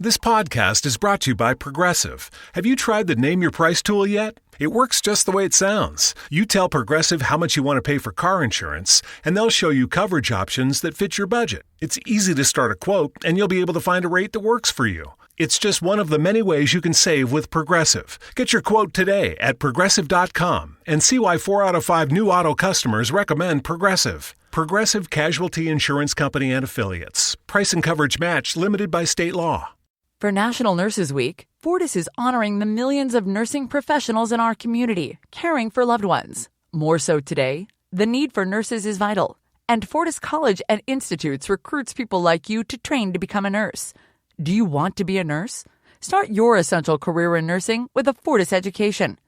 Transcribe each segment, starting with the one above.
This podcast is brought to you by Progressive. Have you tried the Name Your Price tool yet? It works just the way it sounds. You tell Progressive how much you want to pay for car insurance, and they'll show you coverage options that fit your budget. It's easy to start a quote, and you'll be able to find a rate that works for you. It's just one of the many ways you can save with Progressive. Get your quote today at Progressive.com and see why 4 out of 5 new auto customers recommend Progressive. Progressive Casualty Insurance Company and Affiliates. Price and coverage match limited by state law. For National Nurses Week, Fortis is honoring the millions of nursing professionals in our community, caring for loved ones. More so today, the need for nurses is vital, and Fortis College and Institutes recruits people like you to train to become a nurse. Do you want to be a nurse? Start your essential career in nursing with a Fortis education.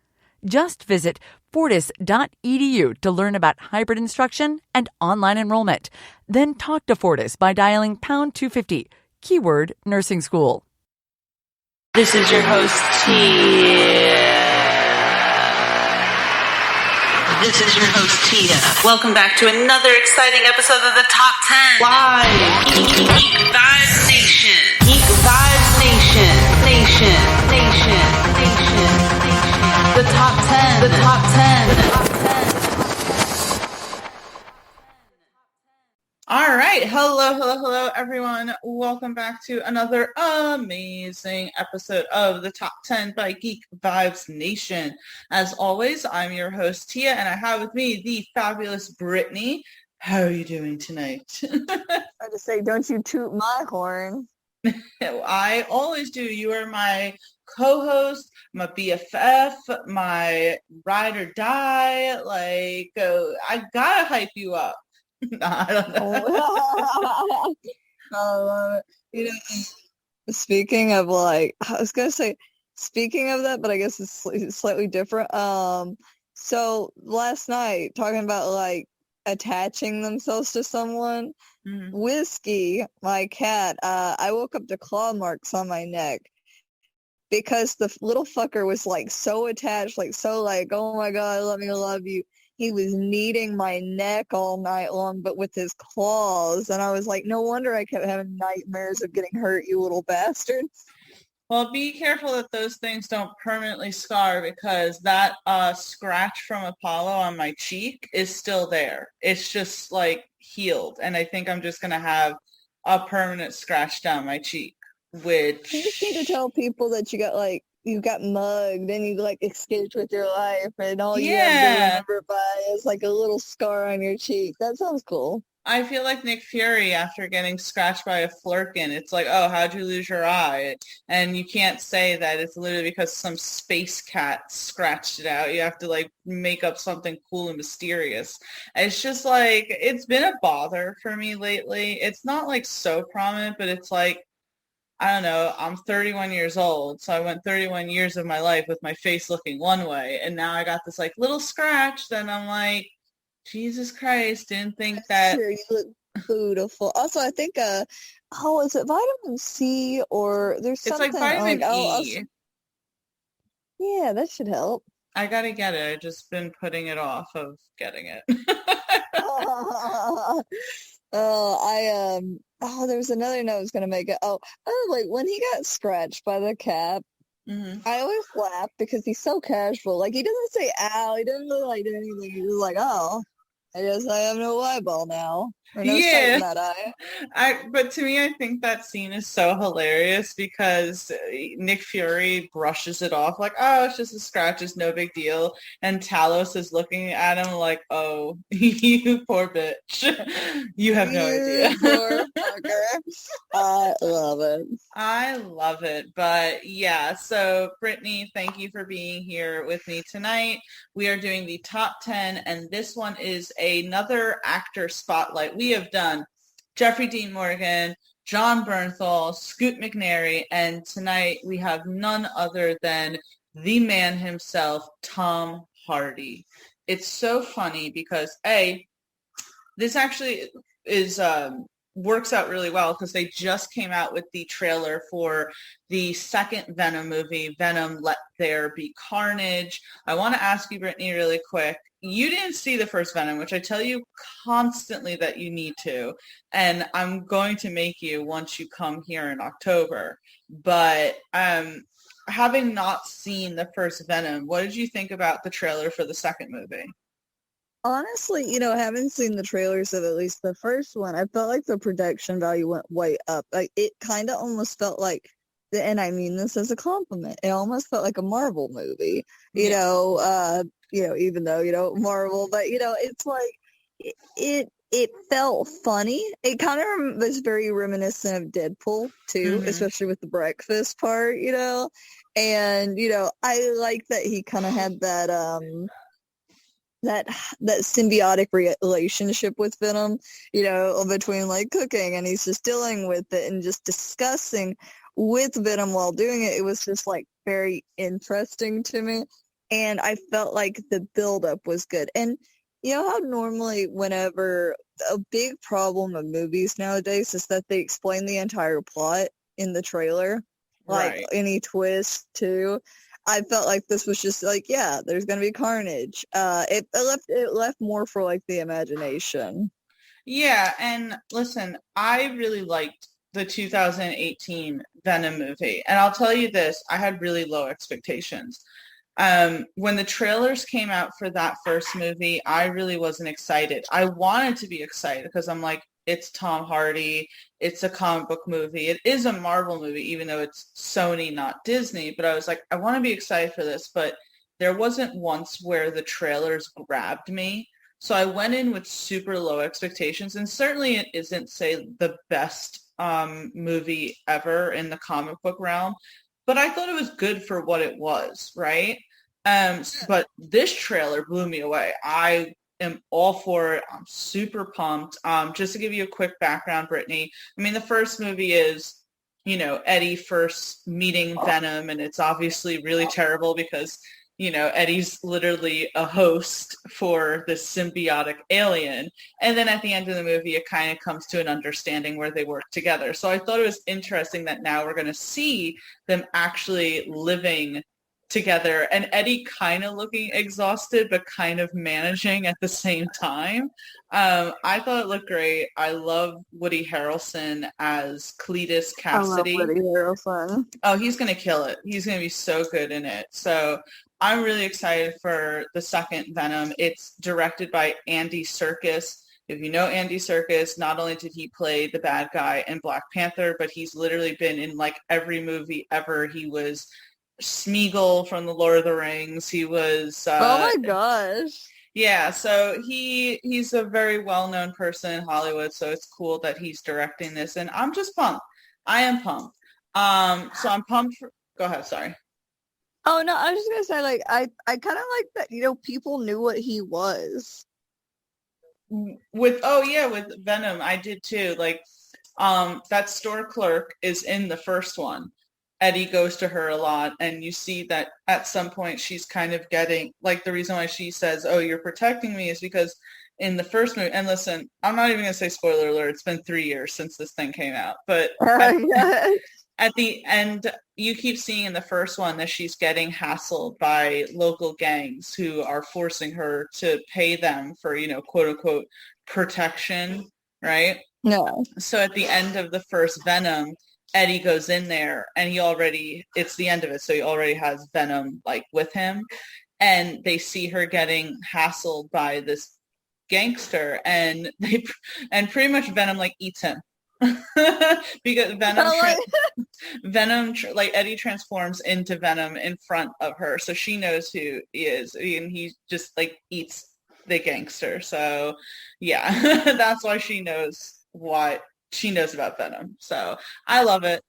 Just visit fortis.edu to learn about hybrid instruction and online enrollment. Then talk to Fortis by dialing pound 250, keyword nursing school. This is your host, Tia. This is your host, Tia. Welcome back to another exciting episode of the Top 10. Live. Geek Vibes Nation. Geek Vibes Nation. Nation. The Top 10. The Top 10. The Top 10. All right. Hello, everyone. Welcome back to another amazing episode of the Top 10 by Geek Vibes Nation. As always, I'm your host, Tia, and I have with me the fabulous Brittany. How are you doing tonight? I just say, don't you toot my horn. I always do. You are my co-host, my BFF, my ride or die. I gotta hype you up. I don't know. Speaking of I was gonna say, speaking of that, but I guess it's slightly different. So last night, talking about attaching themselves to someone, Whiskey, my cat, I woke up to claw marks on my neck because the little fucker was so attached, oh my God, let me love you. He was kneading my neck all night long, but with his claws. And I was like, no wonder I kept having nightmares of getting hurt, you little bastards. Well, be careful that those things don't permanently scar, because that scratch from Apollo on my cheek is still there. It's just healed. And I think I'm just going to have a permanent scratch down my cheek, which... You just need to tell people that you got mugged and you escaped with your life, and all you have to remember by is a little scar on your cheek. That sounds cool. I feel like Nick Fury after getting scratched by a flirkin. It's oh, how'd you lose your eye? And you can't say that it's literally because some space cat scratched it out. You have to make up something cool and mysterious. It's just it's been a bother for me lately. It's not so prominent, but it's I don't know, I'm 31 years old, so I went 31 years of my life with my face looking one way, and now I got this little scratch, then I'm Jesus Christ, didn't think that... Sure, you look beautiful. Also, I think, is it vitamin C, or there's something... It's vitamin E. Yeah, that should help. I gotta get it. I've just been putting it off of getting it. There was another note I was going to make it. When he got scratched by the cat, I always laugh because he's so casual. He doesn't say ow, he doesn't really do anything. He's just oh, I guess I have no eyeball now. Or no sight in that eye. But to me, I think that scene is so hilarious because Nick Fury brushes it off oh, it's just a scratch, it's no big deal. And Talos is looking at him oh, you poor bitch. You have no idea. Poor fucker. I love it. I love it. But yeah, so Brittany, thank you for being here with me tonight. We are doing the top 10, and this one is another actor spotlight. We have done Jeffrey Dean Morgan, John Bernthal, Scoot McNairy, and tonight we have none other than the man himself, Tom Hardy. It's so funny because, this actually is works out really well because they just came out with the trailer for the second Venom movie, Venom Let There Be Carnage. I want to ask you, Brittany, really quick. You didn't see the first Venom, which I tell you constantly that you need to, and I'm going to make you once you come here in October. But having not seen the first Venom, what did you think about the trailer for the second movie? Honestly, having seen the trailers of at least the first one, I felt like the production value went way up. Like, it kind of almost felt like, and I mean this as a compliment, it almost felt like a Marvel movie, even though, Marvel, but, it's like, it felt funny. It kind of was very reminiscent of Deadpool, too, especially with the breakfast part, and, I like that he kind of had that symbiotic relationship with Venom, between like cooking and he's just dealing with it and just discussing with Venom while doing it. It was just like very interesting to me. And I felt like the buildup was good. And you know how normally whenever a big problem of movies nowadays is that they explain the entire plot in the trailer, like Right. any twist too. I felt like this was just like, yeah, there's gonna be carnage. It left more for like the imagination. Yeah, and listen, I really liked the 2018 Venom movie. And I'll tell you this, I had really low expectations. When the trailers came out for that first movie, I really wasn't excited. I wanted to be excited because I'm like, it's Tom Hardy, it's a comic book movie, it is a Marvel movie, even though it's Sony, not Disney. But I was like, I want to be excited for this, but there wasn't once where the trailers grabbed me. So I went in with super low expectations, and certainly it isn't, say, the best movie ever in the comic book realm, but I thought it was good for what it was, right? But this trailer blew me away. I am all for it. I'm super pumped. Just to give you a quick background, Brittany, I mean, the first movie is, Eddie first meeting Venom, and it's obviously really terrible because, Eddie's literally a host for this symbiotic alien. And then at the end of the movie, it kind of comes to an understanding where they work together. So I thought it was interesting that now we're going to see them actually living together, and Eddie kind of looking exhausted but kind of managing at the same time. I thought it looked great. I love Woody Harrelson as Cletus Cassidy. I love Woody Harrelson. Oh, he's going to kill it. He's going to be so good in it. So I'm really excited for the second Venom. It's directed by Andy Serkis. If you know Andy Serkis, not only did he play the bad guy in Black Panther, but he's literally been in like every movie ever. He was Smeagol from the Lord of the Rings. He was oh my gosh. Yeah, so he's a very well-known person in Hollywood, so it's cool that he's directing this, and I'm just pumped. I am pumped. So I'm pumped for, go ahead, sorry. Oh no, I was just gonna say, like, I kind of like that, people knew what he was. With Venom, I did too. Like, that store clerk is in the first one. Eddie goes to her a lot, and you see that at some point she's kind of getting, like, the reason why she says, oh, you're protecting me is because in the first movie, and listen, I'm not even going to say spoiler alert, it's been 3 years since this thing came out, but at the end, you keep seeing in the first one that she's getting hassled by local gangs who are forcing her to pay them for, quote unquote, protection, right? No. So at the end of the first Venom, Eddie goes in there and it's the end of it, so he already has Venom like with him, and they see her getting hassled by this gangster, and pretty much Venom like eats him because Venom like Eddie transforms into Venom in front of her, so she knows who he is, and he just like eats the gangster. So yeah, that's why she knows what she knows about Venom. So I love it.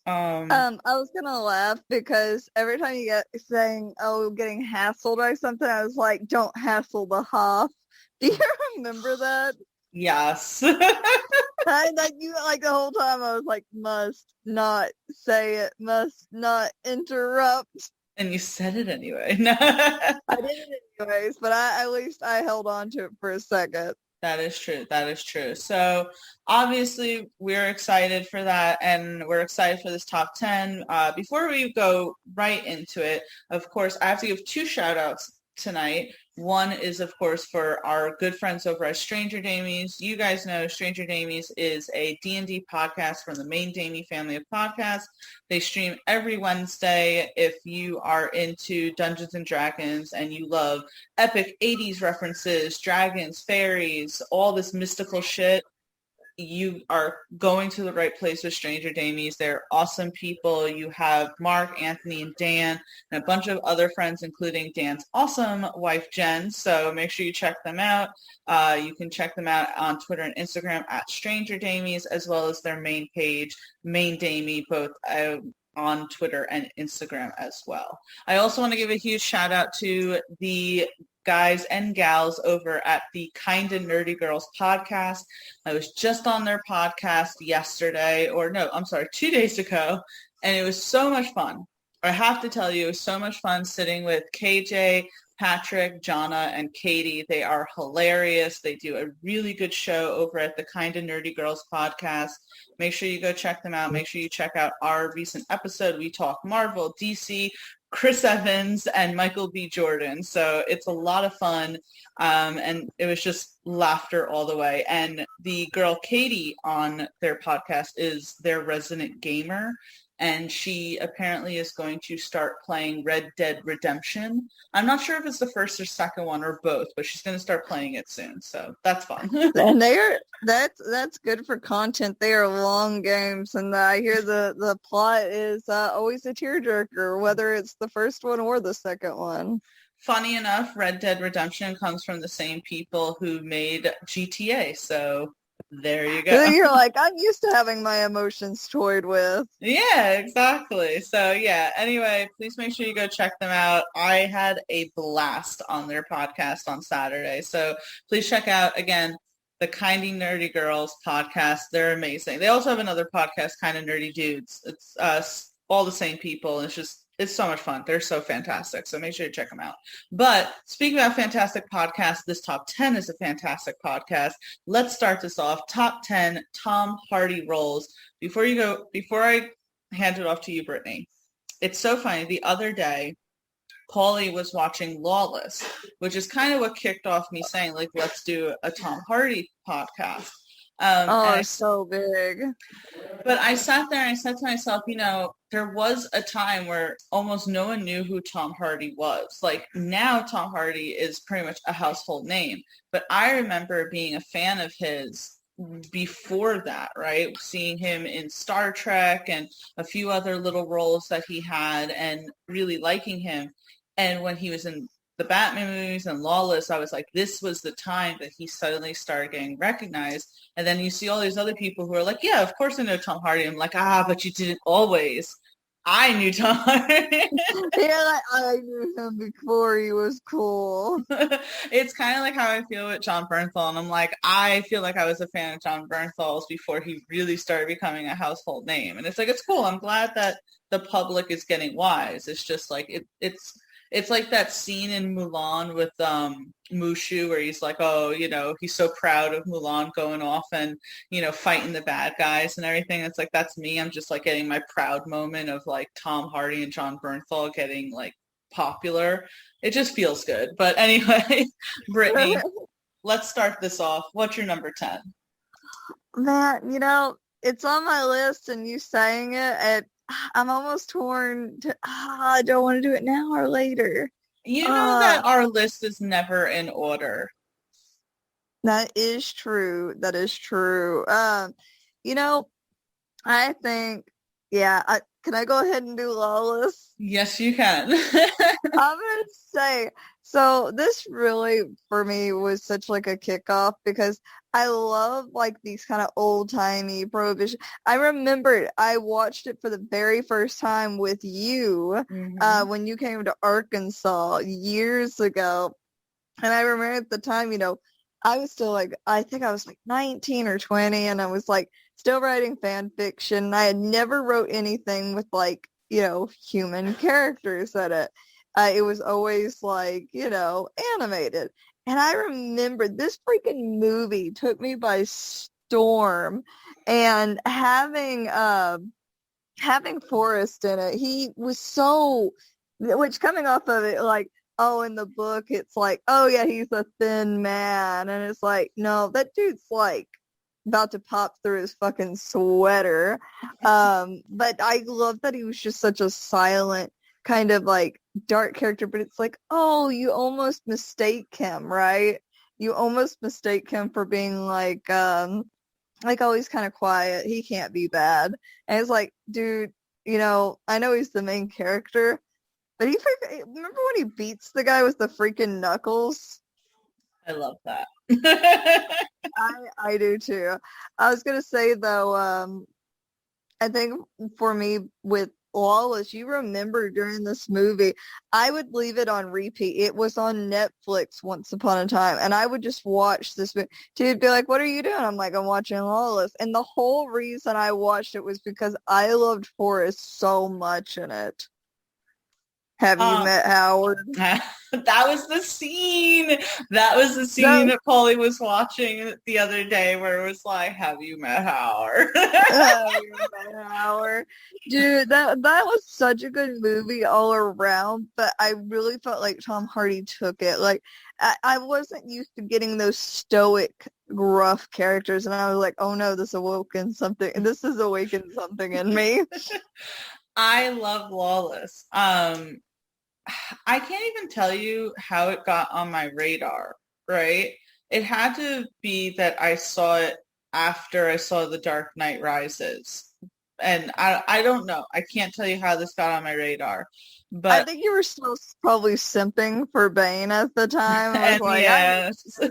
I was gonna laugh because every time you get saying, oh, getting hassled or something, I was like, don't hassle the Hoff. Do you remember that? Yes. The whole time I was like, must not say it, must not interrupt. And you said it anyway. I did it anyways, but at least I held on to it for a second. That is true. That is true. So obviously we're excited for that, and we're excited for this top 10. Before we go right into it, of course, I have to give 2 shout outs tonight. One is, of course, for our good friends over at Stranger Damies. You guys know Stranger Damies is a D&D podcast from the main Damie family of podcasts. They stream every Wednesday. If you are into Dungeons and Dragons and you love epic 80s references, dragons, fairies, all this mystical shit, you are going to the right place with Stranger Damies. They're awesome people. You have Mark, Anthony, and Dan, and a bunch of other friends, including Dan's awesome wife, Jen. So make sure you check them out. You can check them out on Twitter and Instagram at Stranger Damies, as well as their main page, Main Damie, both on Twitter and Instagram as well. I also want to give a huge shout out to the guys and gals over at the Kinda Nerdy Girls podcast. I was just on their podcast yesterday, 2 days ago, and it was so much fun. I have to tell you, it was so much fun sitting with KJ, Patrick, Jonna, and Katie. They are hilarious. They do a really good show over at the Kinda Nerdy Girls podcast. Make sure you go check them out. Make sure you check out our recent episode. We talk Marvel, DC, Chris Evans, and Michael B. Jordan. So it's a lot of fun. And it was just laughter all the way. And the girl Katie on their podcast is their resident gamer. And she apparently is going to start playing Red Dead Redemption. I'm not sure if it's the first or second one or both, but she's going to start playing it soon. So that's fun. And that's good for content. They are long games, and I hear the plot is always a tearjerker, whether it's the first one or the second one. Funny enough, Red Dead Redemption comes from the same people who made GTA, so there you go. You're like, I'm used to having my emotions toyed with. Yeah, exactly. So yeah, anyway, please make sure you go check them out. I had a blast on their podcast on Saturday. So please check out, again, the Kinda Nerdy Girls podcast. They're amazing. They also have another podcast, Kinda Nerdy Dudes. It's all the same people. It's so much fun. They're so fantastic. So make sure you check them out. But speaking about fantastic podcasts, this top 10 is a fantastic podcast. Let's start this off. Top 10 Tom Hardy roles. Before I hand it off to you, Brittany, it's so funny. The other day, Paulie was watching Lawless, which is kind of what kicked off me saying, like, let's do a Tom Hardy podcast. It's so big. But I sat there and I said to myself, there was a time where almost no one knew who Tom Hardy was. Like, now Tom Hardy is pretty much a household name. But I remember being a fan of his before that, right? Seeing him in Star Trek and a few other little roles that he had and really liking him. And when he was in the Batman movies and Lawless, I was like, this was the time that he suddenly started getting recognized. And then you see all these other people who are like, yeah, of course I know Tom Hardy. I'm like, but you didn't always. I knew Tom Hardy. Yeah, like, I knew him before he was cool. It's kind of like how I feel with John Bernthal. And I'm like, I feel like I was a fan of John Bernthal's before he really started becoming a household name. And it's like, it's cool. I'm glad that the public is getting wise. It's just like, it's like that scene in Mulan with Mushu where he's like, he's so proud of Mulan going off and, fighting the bad guys and everything. It's like, that's me. I'm just like getting my proud moment of like Tom Hardy and John Bernthal getting like popular. It just feels good. But anyway, Brittany, let's start this off. What's your number 10? Man, it's on my list, and you saying it, I'm almost torn to, I don't want to do it now or later. You know that our list is never in order. That is true. That is true. I think, can I go ahead and do Lawless? Yes, you can. I'm going to say, so this really, for me, was such like a kickoff because I love like these kind of old-timey Prohibition. I remember I watched it for the very first time with you when you came to Arkansas years ago. And I remember at the time, I was still like, I think I was like 19 or 20, and I was like still writing fan fiction. I had never wrote anything with like, human characters in it. It was always like, animated. And I remember this freaking movie took me by storm, and having Forrest in it, he was so, which coming off of it, like, oh, in the book, it's like, oh yeah, he's a thin man. And it's like, no, that dude's like about to pop through his fucking sweater. But I love that he was just such a silent, kind of like dark character, but it's like, oh, you almost mistake him, right? You almost mistake him for being like, oh, he's kind of quiet. He can't be bad. And it's like, dude, I know he's the main character, but remember when he beats the guy with the freaking knuckles? I love that. I do too. I was gonna say though, I think for me with Lawless, you remember during this movie, I would leave it on repeat. It was on Netflix once upon a time, and I would just watch this movie. Dude'd be like, what are you doing? I'm like, I'm watching Lawless. And the whole reason I watched it was because I loved Forrest so much in it. Have you met Howard? That was the scene. That was the scene that Polly was watching the other day where it was like, have you met Howard? Have you met Howard? Dude, that was such a good movie all around, but I really felt like Tom Hardy took it. Like, I wasn't used to getting those stoic, gruff characters, and I was like, oh no, this has awakened something in me. I love Lawless. I can't even tell you how it got on my radar, right? It had to be that I saw it after I saw The Dark Knight Rises. And I don't know. I can't tell you how this got on my radar. But I think you were still probably simping for Bane at the time. I was like, yes. That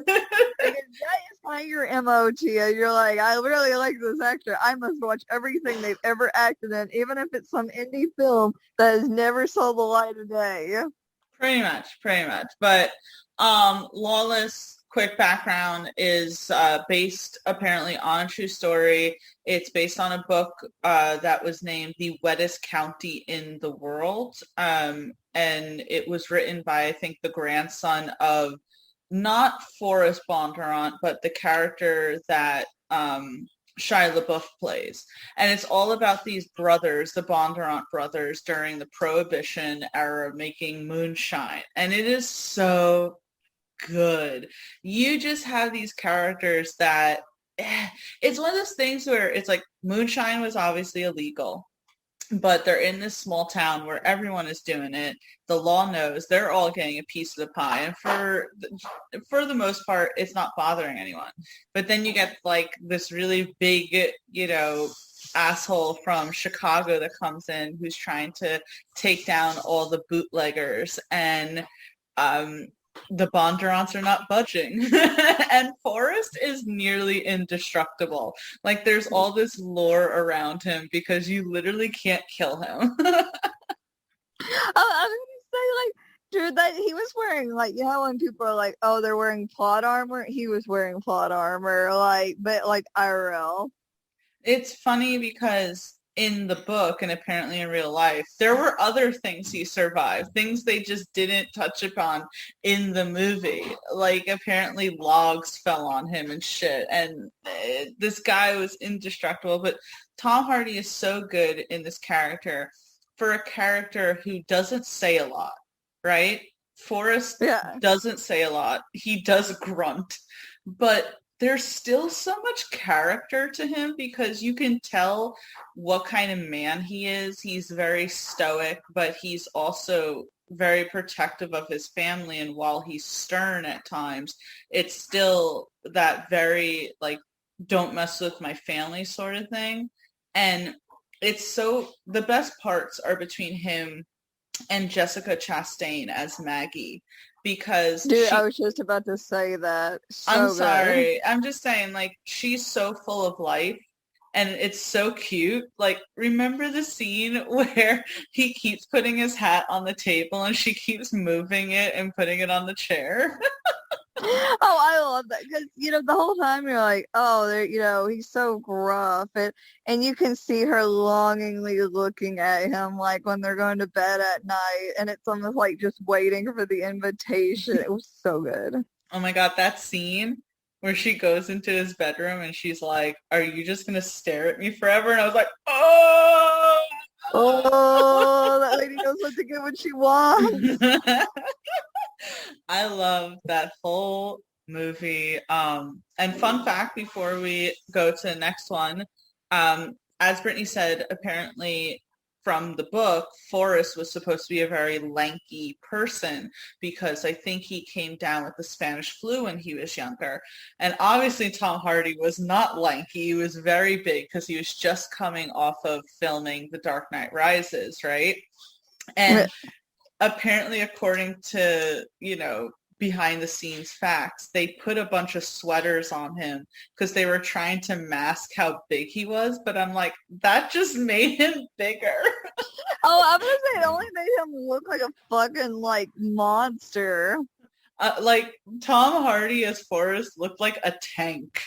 is not your MO, Tia. You're like, I really like this actor. I must watch everything they've ever acted in, even if it's some indie film that has never saw the light of day. Pretty much. But Lawless, quick background, is based apparently on a true story. It's based on a book that was named The Wettest County in the World. And it was written by, I think, the grandson of not Forrest Bondurant, but the character that Shia LaBeouf plays. And it's all about these brothers, the Bondurant brothers, during the Prohibition era making moonshine. And it is so good. You just have these characters that it's one of those things where it's like moonshine was obviously illegal, but they're in this small town where everyone is doing it. The law knows they're all getting a piece of the pie, and for the most part, it's not bothering anyone. But then you get like this really big, asshole from Chicago that comes in who's trying to take down all the bootleggers, and the Bondurants are not budging. And Forrest is nearly indestructible. Like, there's all this lore around him because you literally can't kill him. I was gonna say, like, dude, that he was wearing, like, when people are like, oh, they're wearing plot armor, he was wearing plot armor, like, but like IRL. It's funny because in the book and apparently in real life, there were other things he survived, things they just didn't touch upon in the movie. Like, apparently logs fell on him and shit, and this guy was indestructible. But Tom Hardy is so good in this character for a character who doesn't say a lot, right? Forrest doesn't say a lot. He does grunt, but there's still so much character to him because you can tell what kind of man he is. He's very stoic, but he's also very protective of his family. And while he's stern at times, it's still that very, like, don't mess with my family sort of thing. And the best parts are between him and Jessica Chastain as Maggie. Because I was just about to say that. I'm sorry. I'm just saying, like, she's so full of life and it's so cute. Like, remember the scene where he keeps putting his hat on the table and she keeps moving it and putting it on the chair? Oh, I love that because the whole time you're like, oh, he's so gruff, and you can see her longingly looking at him, like when they're going to bed at night, and it's almost like just waiting for the invitation. It was so good. Oh my God, that scene where she goes into his bedroom and she's like, "Are you just gonna stare at me forever?" And I was like, "Oh!" Oh, that lady knows what to get when she wants. I love that whole movie. And fun fact before we go to the next one, as Brittany said, apparently from the book, Forrest was supposed to be a very lanky person because I think he came down with the Spanish flu when he was younger. And obviously Tom Hardy was not lanky. He was very big because he was just coming off of filming The Dark Knight Rises, right? And apparently, according to, behind the scenes facts, they put a bunch of sweaters on him because they were trying to mask how big he was. But I'm like, that just made him bigger. Oh, I was gonna say it only made him look like a fucking like monster. Like Tom Hardy as Forrest looked like a tank.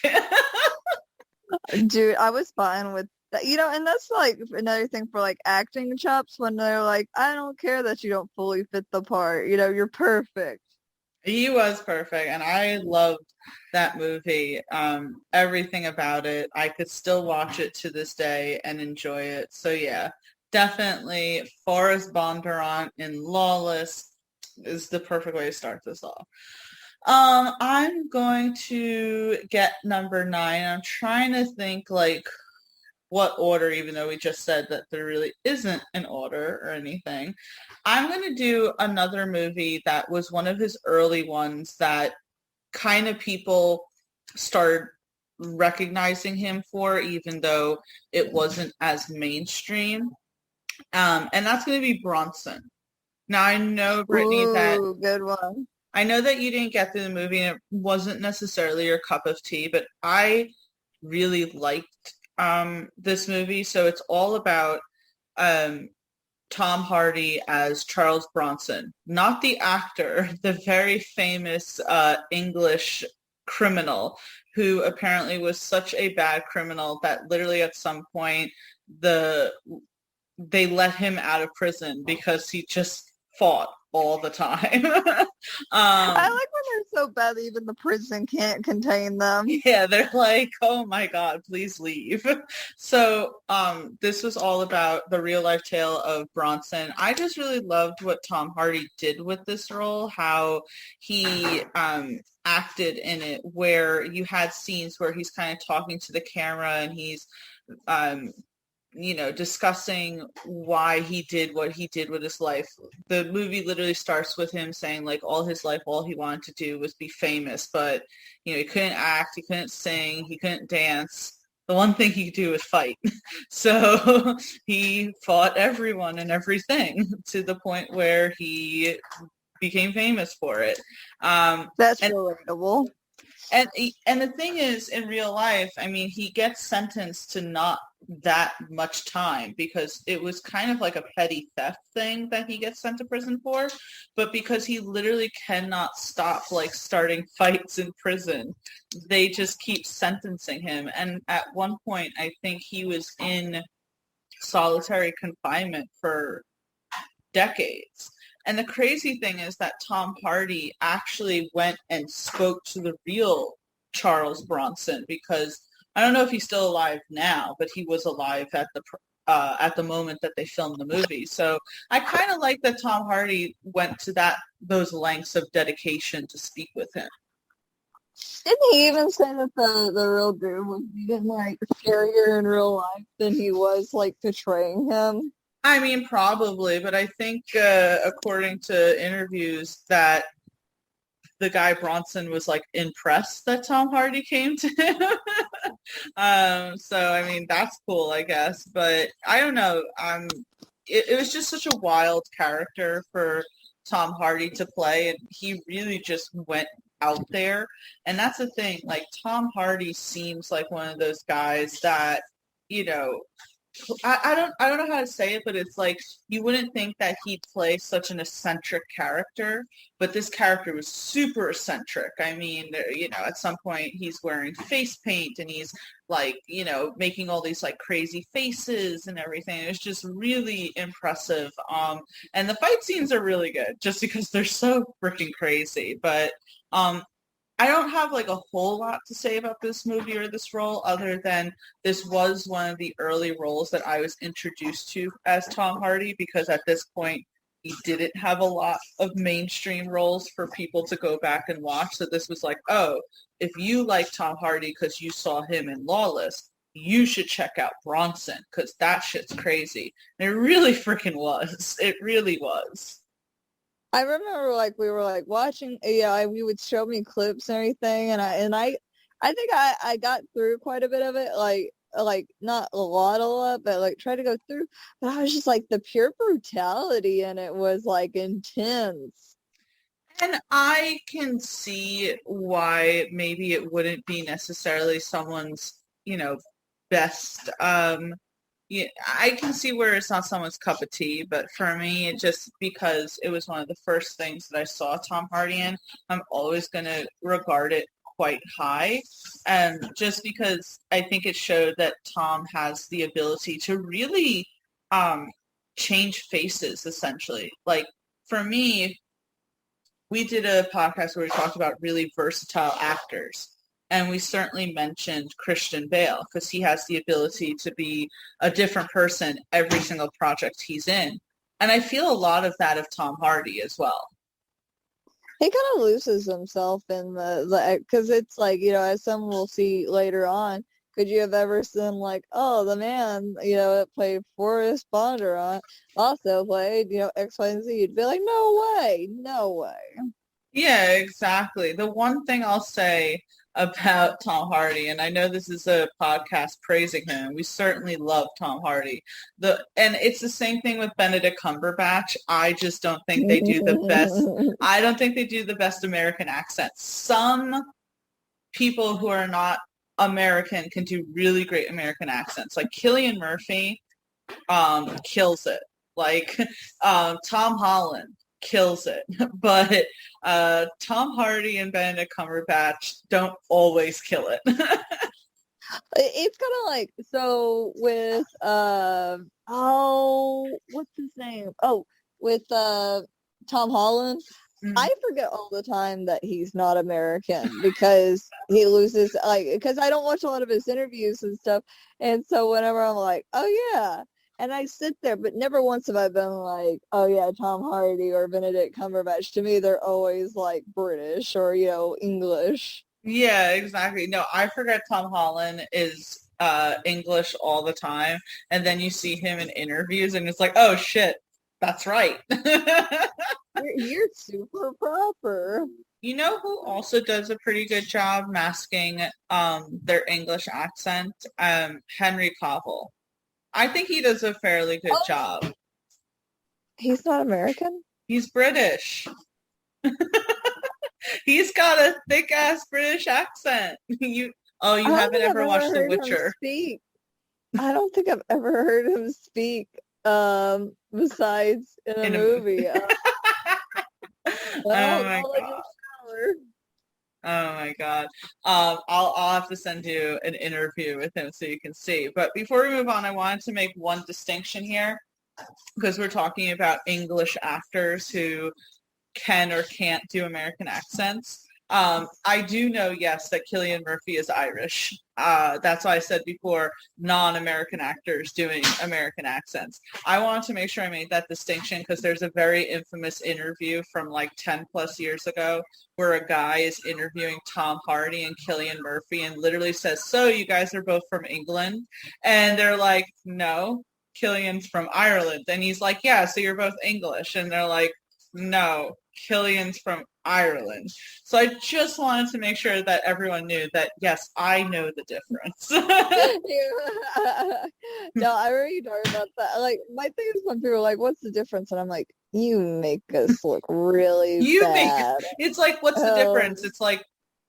Dude, I was fine with that. And that's like another thing for like acting chops when they're like, I don't care that you don't fully fit the part. You're perfect. He was perfect, and I loved that movie. Everything about it. I could still watch it to this day and enjoy it. So yeah, definitely Forrest Bondurant in Lawless is the perfect way to start this off. I'm going to get number 9. I'm trying to think like what order, even though we just said that there really isn't an order or anything. I'm going to do another movie that was one of his early ones that kind of people started recognizing him for, even though it wasn't as mainstream. And that's going to be Bronson. Now, I know, Brittany, Ooh, good one. I know that you didn't get through the movie and it wasn't necessarily your cup of tea, but I really liked this movie. So it's all about Tom Hardy as Charles Bronson, not the actor, the very famous English criminal who apparently was such a bad criminal that literally at some point they let him out of prison because he just fought all the time. I like when they're so bad that even the prison can't contain them. Yeah, they're like, oh my God, please leave. So this was all about the real life tale of Bronson. I just really loved what Tom Hardy did with this role, how he acted in it, where you had scenes where he's kind of talking to the camera and he's discussing why he did what he did with his life. The movie literally starts with him saying like all his life, all he wanted to do was be famous, but he couldn't act, he couldn't sing, he couldn't dance. The one thing he could do was fight. So he fought everyone and everything to the point where he became famous for it. That's relatable. And the thing is, in real life, I mean, he gets sentenced to not that much time because it was kind of like a petty theft thing that he gets sent to prison for. But because he literally cannot stop like starting fights in prison, they just keep sentencing him. And at one point, I think he was in solitary confinement for decades. And the crazy thing is that Tom Hardy actually went and spoke to the real Charles Bronson because I don't know if he's still alive now, but he was alive at the moment that they filmed the movie. So I kind of like that Tom Hardy went to those lengths of dedication to speak with him. Didn't he even say that the real dude was even like scarier in real life than he was like portraying him? I mean, probably, but I think according to interviews that the guy Bronson was like impressed that Tom Hardy came to him. So, I mean, that's cool, I guess. But I don't know. It was just such a wild character for Tom Hardy to play, and he really just went out there. And that's the thing. Like, Tom Hardy seems like one of those guys that, I don't know how to say it, but it's like you wouldn't think that he'd play such an eccentric character, but this character was super eccentric. I mean, at some point he's wearing face paint and he's like, making all these like crazy faces and everything. It was just really impressive. And the fight scenes are really good just because they're so freaking crazy. But I don't have like a whole lot to say about this movie or this role other than this was one of the early roles that I was introduced to as Tom Hardy, because at this point he didn't have a lot of mainstream roles for people to go back and watch. So this was like, oh, if you like Tom Hardy because you saw him in Lawless, you should check out Bronson because that shit's crazy. And it really freaking was. It really was. I remember like we were like watching, yeah, we would show me clips and everything, and I think I got through quite a bit of it, like not a lot, but like try to go through. But I was just like the pure brutality in it was like intense. And I can see why maybe it wouldn't be necessarily someone's, best. Yeah, I can see where it's not someone's cup of tea, but for me, it just because it was one of the first things that I saw Tom Hardy in, I'm always going to regard it quite high. And just because I think it showed that Tom has the ability to really change faces, essentially. Like, for me, we did a podcast where we talked about really versatile actors. And we certainly mentioned Christian Bale because he has the ability to be a different person every single project he's in. And I feel a lot of that of Tom Hardy as well. He kind of loses himself in the because it's like, as some will see later on, could you have ever seen like, oh, the man, that played Forrest Bondurant also played, X, Y, and Z? You'd be like, no way. Yeah, exactly. The one thing I'll say about Tom Hardy, and I know this is a podcast praising him, we certainly love Tom Hardy. And it's the same thing with Benedict Cumberbatch. I just don't think they do the best. I don't think they do the best American accent. Some people who are not American can do really great American accents. Like Cillian Murphy kills it. Like Tom Holland kills it, but Tom Hardy and Benedict Cumberbatch don't always kill it. It's kind of like, so with what's his name? Oh, with Tom Holland. Mm-hmm. I forget all the time that he's not American because he loses, because I don't watch a lot of his interviews and stuff, and so whenever I'm like, oh yeah. And I sit there, but never once have I been like, oh yeah, Tom Hardy or Benedict Cumberbatch. To me, they're always like British or, English. Yeah, exactly. No, I forget Tom Holland is English all the time. And then you see him in interviews and it's like, oh shit, that's right. You're super proper. You know who also does a pretty good job masking their English accent? Henry Cavill. I think he does a fairly good job. He's not American? He's British. He's got a thick-ass British accent. You haven't ever watched The Witcher. I don't think I've ever heard him speak besides in a movie. Oh my God. Oh my God. I'll have to send you an interview with him so you can see. But before we move on, I wanted to make one distinction here because we're talking about English actors who can or can't do American accents. I do know, yes, that Cillian Murphy is Irish. That's why I said before, non-American actors doing American accents. I wanted to make sure I made that distinction because there's a very infamous interview from like 10 plus years ago where a guy is interviewing Tom Hardy and Cillian Murphy and literally says, so you guys are both from England? And they're like, no, Cillian's from Ireland. And he's like, yeah, so you're both English. And they're like, no, Cillian's from Ireland. So I just wanted to make sure that everyone knew that, yes, I know the difference. No, I already talked about that. Like, my thing is when people are like, what's the difference? And I'm like, you make us look really bad. It's like, what's the difference? It's like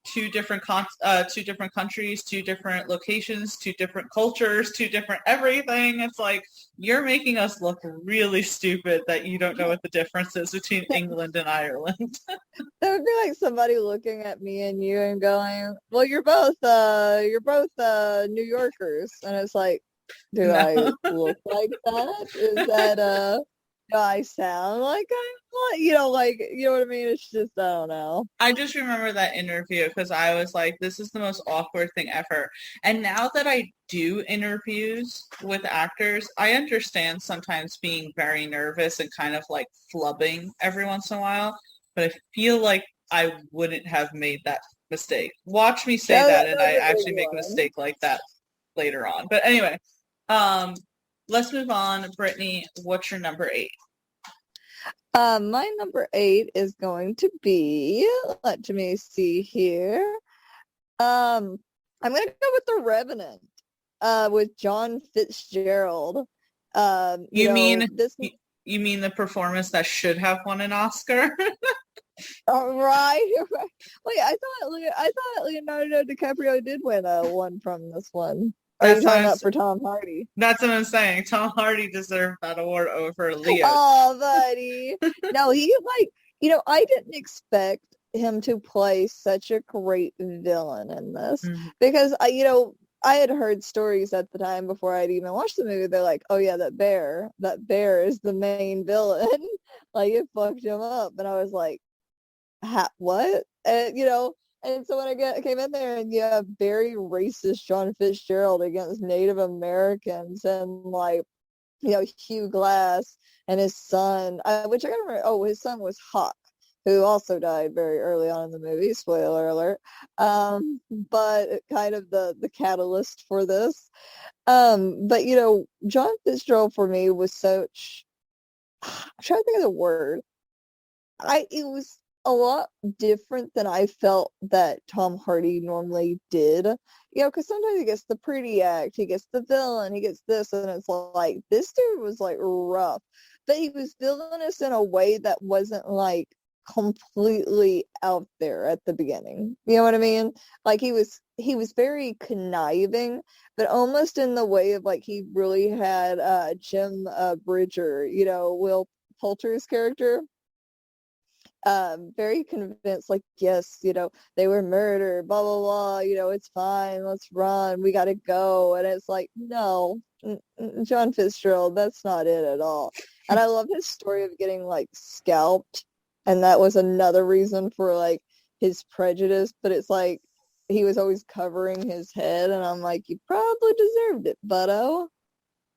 two different countries, two different locations, two different cultures, two different everything. It's like, you're making us look really stupid that you don't know what the difference is between England and Ireland. That would be like somebody looking at me and you and going, well, you're both New Yorkers. And it's like, do I look like that? Is that do I sound like I'm you know, like, you know what I mean? It's just, I don't know. I just remember that interview because I was like, this is the most awkward thing ever. And now that I do interviews with actors, I understand sometimes being very nervous and kind of like flubbing every once in a while. But I feel like I wouldn't have made that mistake. Watch me say that and I actually make a mistake like that later on. But anyway, let's move on. Brittany, what's your number 8? My number 8 is going to be, let me see here. I'm gonna go with The Revenant, with John Fitzgerald. You mean the performance that should have won an Oscar? Right. Wait, I thought Leonardo DiCaprio did win one from this one. Are you talking about for Tom Hardy? That's what I'm saying. Tom Hardy deserved that award over Leo. Oh, buddy. No, he I didn't expect him to play such a great villain in this because I had heard stories at the time before I'd even watched the movie. They're like, oh yeah, that bear is the main villain. Like, it fucked him up. And I was like, what? And, and so when I came in there and you have very racist John Fitzgerald against Native Americans and Hugh Glass and his son, which I gotta remember, his son was Hawk, who also died very early on in the movie, spoiler alert. But kind of the catalyst for this. But John Fitzgerald for me was such, I'm trying to think of the word. It was a lot different than I felt that Tom Hardy normally did. Because sometimes he gets the pretty act, he gets the villain, he gets this, and it's like, this dude was like rough. But he was villainous in a way that wasn't like completely out there at the beginning. You know what I mean? Like, he was very conniving, but almost in the way of like he really had Jim Bridger, Will Poulter's character. Very convinced, like, yes, they were murdered, blah, blah, blah, it's fine, let's run, we gotta go. And it's like, no, John Fitzgerald, that's not it at all. And I love his story of getting, like, scalped, and that was another reason for, like, his prejudice, but it's like, he was always covering his head, and I'm like, you probably deserved it, buddo.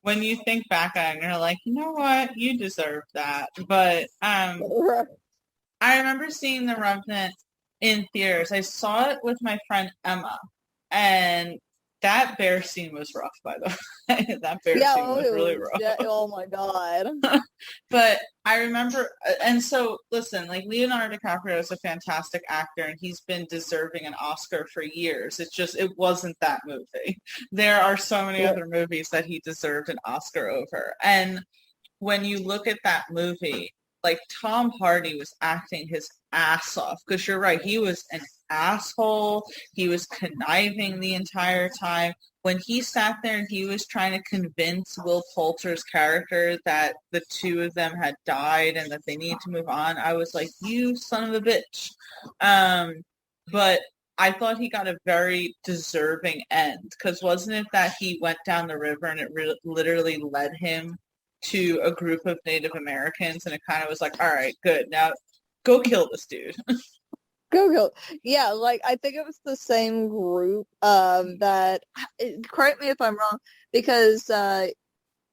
When you think back on it, you're like, you know what, you deserve that. But, Right. I remember seeing The Revenant in theaters. I saw it with my friend Emma, and that bear scene was rough, by the way. That bear scene was really rough. Yeah, oh my God. But I remember, and so, listen, like, Leonardo DiCaprio is a fantastic actor, and he's been deserving an Oscar for years. It's just, it wasn't that movie. There are so many other movies that he deserved an Oscar over. And when you look at that movie, like, Tom Hardy was acting his ass off, because you're right, he was an asshole. He was conniving the entire time. When he sat there and he was trying to convince Will Poulter's character that the two of them had died and that they need to move on, I was like, you son of a bitch. But I thought he got a very deserving end, because wasn't it that he went down the river and it literally led him to a group of Native Americans, and it kind of was like, all right, good, now go kill this dude. Go. Yeah, like, I think it was the same group that, correct me if I'm wrong, because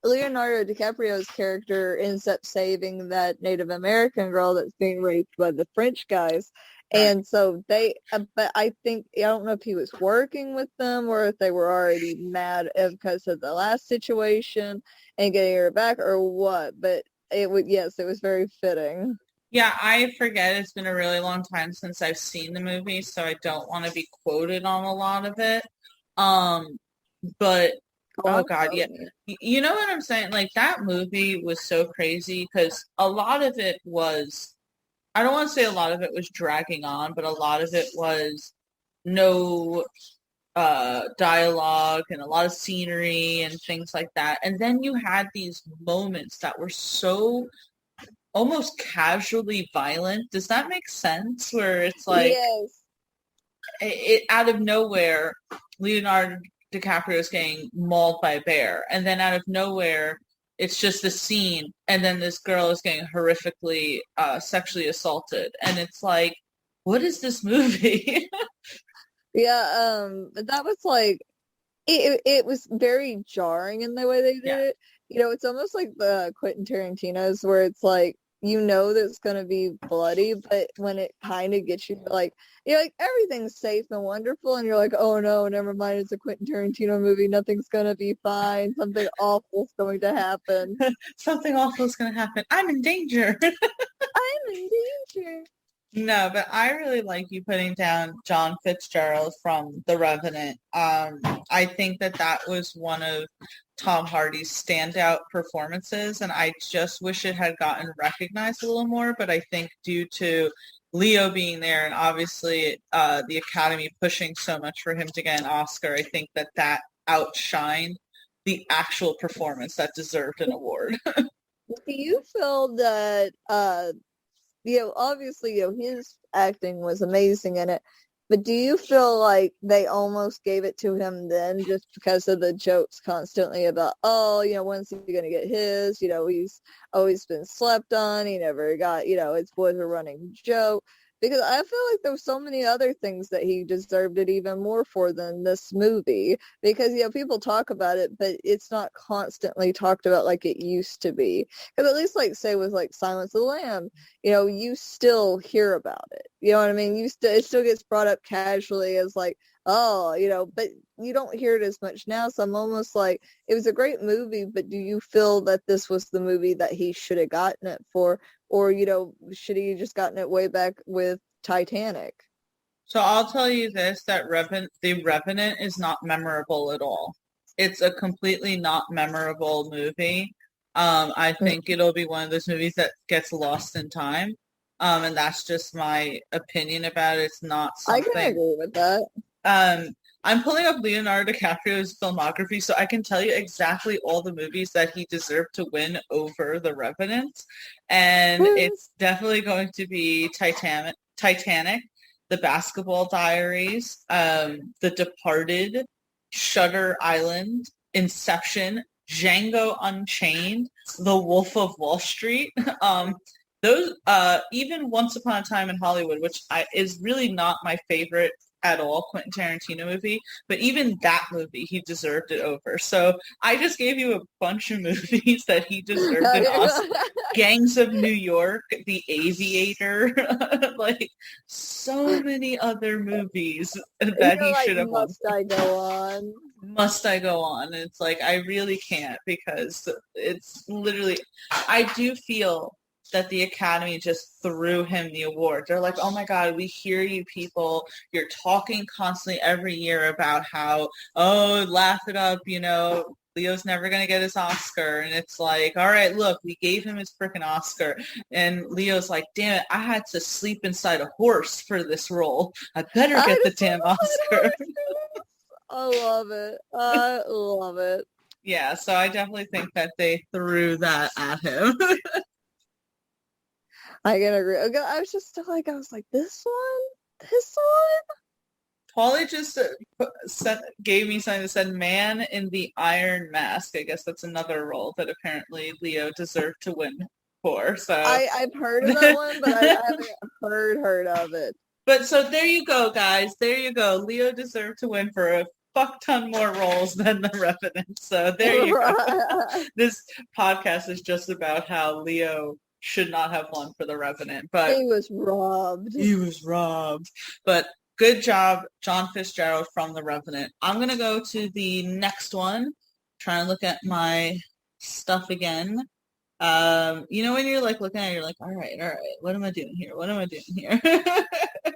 Leonardo DiCaprio's character ends up saving that Native American girl that's being raped by the French guys. And so they, but I don't know if he was working with them or if they were already mad because of the last situation and getting her back or what, but it was very fitting. Yeah, I forget. It's been a really long time since I've seen the movie, so I don't want to be quoted on a lot of it. But, oh God, yeah. You know what I'm saying? Like, that movie was so crazy because a lot of it was, I don't want to say a lot of it was dragging on, but a lot of it was no dialogue and a lot of scenery and things like that. And then you had these moments that were so almost casually violent. Does that make sense? Where it's like, yes. It out of nowhere, Leonardo DiCaprio is getting mauled by a bear. And then out of nowhere, It's just a scene, and then this girl is getting horrifically sexually assaulted, and it's like, what is this movie? Yeah, but that was like it was very jarring in the way they did it. You know, it's almost like the Quentin Tarantino's where it's like you know that it's gonna be bloody, but when it kind of gets you like you're like everything's safe and wonderful, and you're like, oh no, never mind, it's a Quentin Tarantino movie, nothing's gonna be fine, something awful's going to happen. Something awful is going to happen. I'm in danger. I'm in danger. No, but I really like you putting down John Fitzgerald from The Revenant. I think that was one of Tom Hardy's standout performances, and I just wish it had gotten recognized a little more, but I think due to Leo being there and obviously the Academy pushing so much for him to get an Oscar, I think that outshined the actual performance that deserved an award. Do you feel that obviously, his acting was amazing in it, but do you feel like they almost gave it to him then just because of the jokes constantly about, oh, when's he going to get his? He's always been slept on. He never got, his boys a running joke. Because I feel like there were so many other things that he deserved it even more for than this movie. Because, people talk about it, but it's not constantly talked about like it used to be. Because at least, like, say, with, like, Silence of the Lamb, you still hear about it. You know what I mean? It still gets brought up casually as, like, oh, but you don't hear it as much now. So I'm almost like, it was a great movie, but do you feel that this was the movie that he should have gotten it for? Or, should he just gotten it way back with Titanic? So I'll tell you this, that The Revenant is not memorable at all. It's a completely not memorable movie. I think it'll be one of those movies that gets lost in time. And that's just my opinion about it. It's not something... I can agree with that. I'm pulling up Leonardo DiCaprio's filmography, so I can tell you exactly all the movies that he deserved to win over The Revenant. And it's definitely going to be Titanic, The Basketball Diaries, The Departed, Shutter Island, Inception, Django Unchained, The Wolf of Wall Street. Those, even Once Upon a Time in Hollywood, which is really not my favorite at all Quentin Tarantino movie, but even that movie he deserved it over. So I just gave you a bunch of movies that he deserved an Oscar. Gangs of New York, The Aviator, like so many other movies that he should have won. Must I go on? Must I go on? It's like I really can't, because it's literally, I do feel that the Academy just threw him the award. They're like, oh my God, we hear you people. You're talking constantly every year about how, oh, laugh it up, Leo's never going to get his Oscar. And it's like, all right, look, we gave him his freaking Oscar. And Leo's like, damn it, I had to sleep inside a horse for this role. I better get the damn Oscar. I love it. I love it. Yeah, so I definitely think that they threw that at him. I can agree. I was just like, this one? Paulie just gave me something that said Man in the Iron Mask. I guess that's another role that apparently Leo deserved to win for. So I've heard of that one, but I haven't heard of it. But so there you go, guys. There you go. Leo deserved to win for a fuck ton more roles than The Revenant. So there you go. This podcast is just about how Leo should not have won for The Revenant, but he was robbed. But good job, John Fitzgerald from The Revenant. I'm gonna go to the next one. Trying to look at my stuff again. When you're like looking at it, you're like, all right, what am I doing here?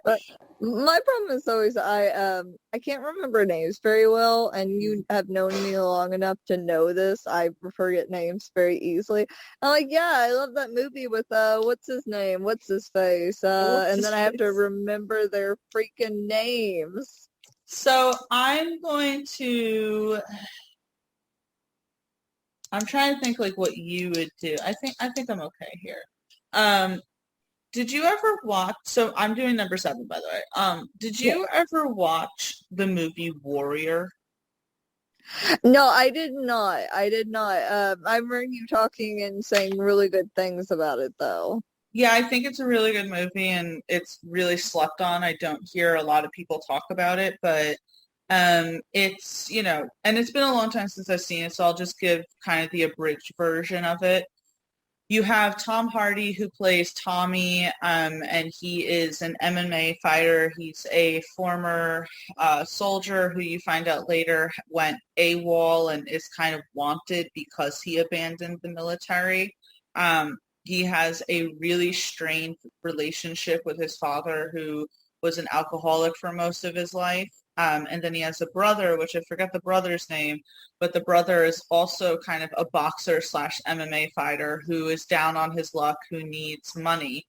But my problem is always I can't remember names very well, and you have known me long enough to know this. I forget names very easily. I'm like, yeah, I love that movie with what's his name? What's his face? And then I have to remember their freaking names. So I'm trying to think like what you would do. I think I'm okay here. Did you ever watch, so I'm doing number 7, by the way. Did you ever watch the movie Warrior? No, I did not. I did not. I remember you talking and saying really good things about it, though. Yeah, I think it's a really good movie and it's really slept on. I don't hear a lot of people talk about it, but it's, and it's been a long time since I've seen it, so I'll just give kind of the abridged version of it. You have Tom Hardy who plays Tommy, and he is an MMA fighter. He's a former soldier who you find out later went AWOL and is kind of wanted because he abandoned the military. He has a really strained relationship with his father, who was an alcoholic for most of his life. And then he has a brother, which I forget the brother's name, but the brother is also kind of a boxer / MMA fighter who is down on his luck, who needs money.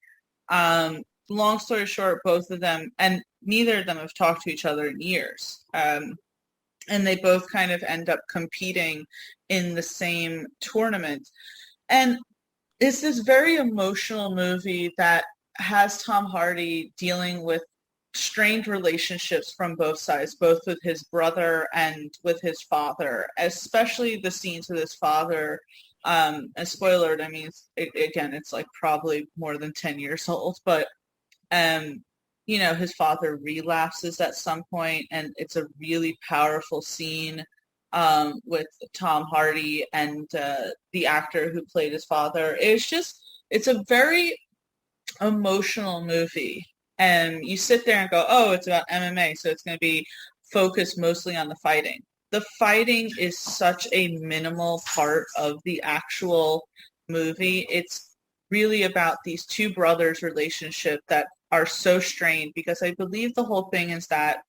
Long story short, both of them, and neither of them have talked to each other in years. And they both kind of end up competing in the same tournament. And it's this very emotional movie that has Tom Hardy dealing with strained relationships from both sides, both with his brother and with his father, especially the scenes with his father. And spoiler, I mean, again, it's like probably more than 10 years old, but, his father relapses at some point, and it's a really powerful scene with Tom Hardy and the actor who played his father. It's a very emotional movie. And you sit there and go, oh, it's about MMA, so it's going to be focused mostly on the fighting. The fighting is such a minimal part of the actual movie. It's really about these two brothers' relationship that are so strained, because I believe the whole thing is that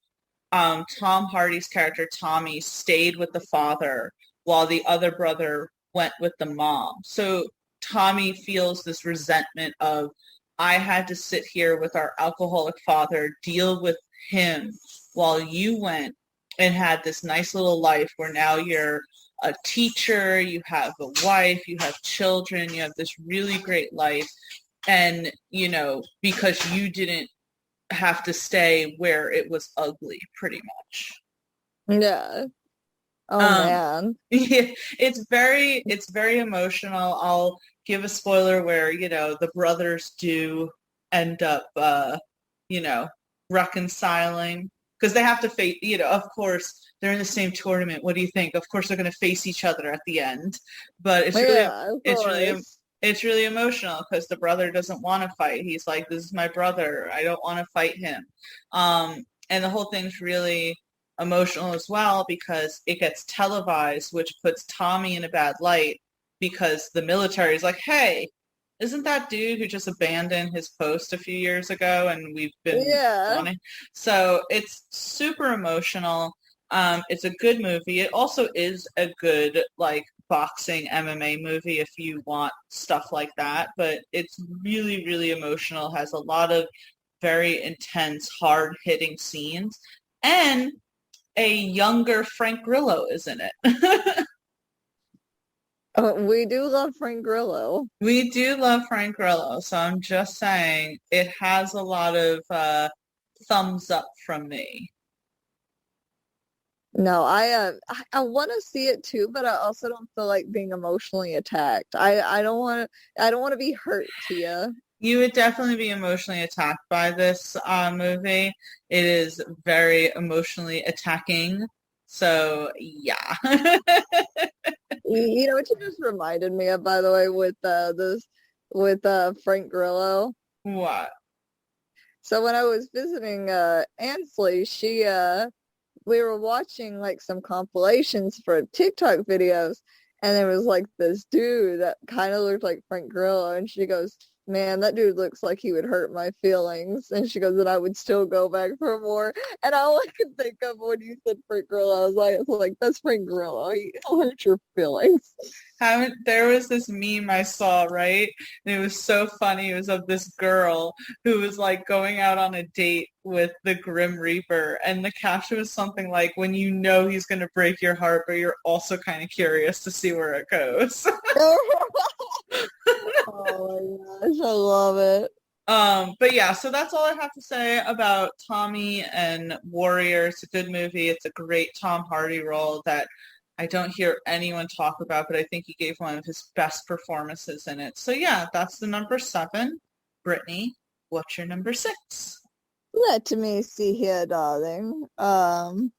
Tom Hardy's character, Tommy, stayed with the father while the other brother went with the mom. So Tommy feels this resentment of, I had to sit here with our alcoholic father, deal with him while you went and had this nice little life where now you're a teacher, you have a wife, you have children, you have this really great life. And, because you didn't have to stay where it was ugly, pretty much. Yeah. Oh, man. Yeah, it's very emotional. I'll give a spoiler where, the brothers do end up, reconciling, because they have to face, of course, they're in the same tournament. What do you think? Of course, they're going to face each other at the end, but it's really emotional because the brother doesn't want to fight. He's like, this is my brother. I don't want to fight him. And the whole thing's really emotional as well because it gets televised, which puts Tommy in a bad light because the military is like, hey, isn't that dude who just abandoned his post a few years ago and we've been wanting? So it's super emotional. It's a good movie. It also is a good boxing MMA movie if you want stuff like that, but it's really, really emotional, has a lot of very intense, hard-hitting scenes, and a younger Frank Grillo is in it. We do love Frank Grillo. We do love Frank Grillo, so I'm just saying it has a lot of thumbs up from me. No, I want to see it too, but I also don't feel like being emotionally attacked. I don't want to be hurt, Tia. You would definitely be emotionally attacked by this movie. It is very emotionally attacking. So yeah. You know what you just reminded me of, by the way, with Frank Grillo? What? So when I was visiting Ansley, we were watching some compilations for TikTok videos, and there was this dude that kind of looked like Frank Grillo, and she goes, man, that dude looks like he would hurt my feelings. And she goes, and I would still go back for more. And all I could think of when you said Frank Grillo, I was like, that's Frank Grillo. He'll hurt your feelings. There was this meme I saw, right? And it was so funny. It was of this girl who was going out on a date with the Grim Reaper. And the caption was something like, when you know he's going to break your heart, but you're also kind of curious to see where it goes. Oh my gosh, I love it. But yeah, so that's all I have to say about Tommy and Warrior. It's a good movie. It's a great Tom Hardy role that I don't hear anyone talk about, but I think he gave one of his best performances in it. So yeah, that's the number 7. Brittany, what's your number 6? Let me see here, darling. Always,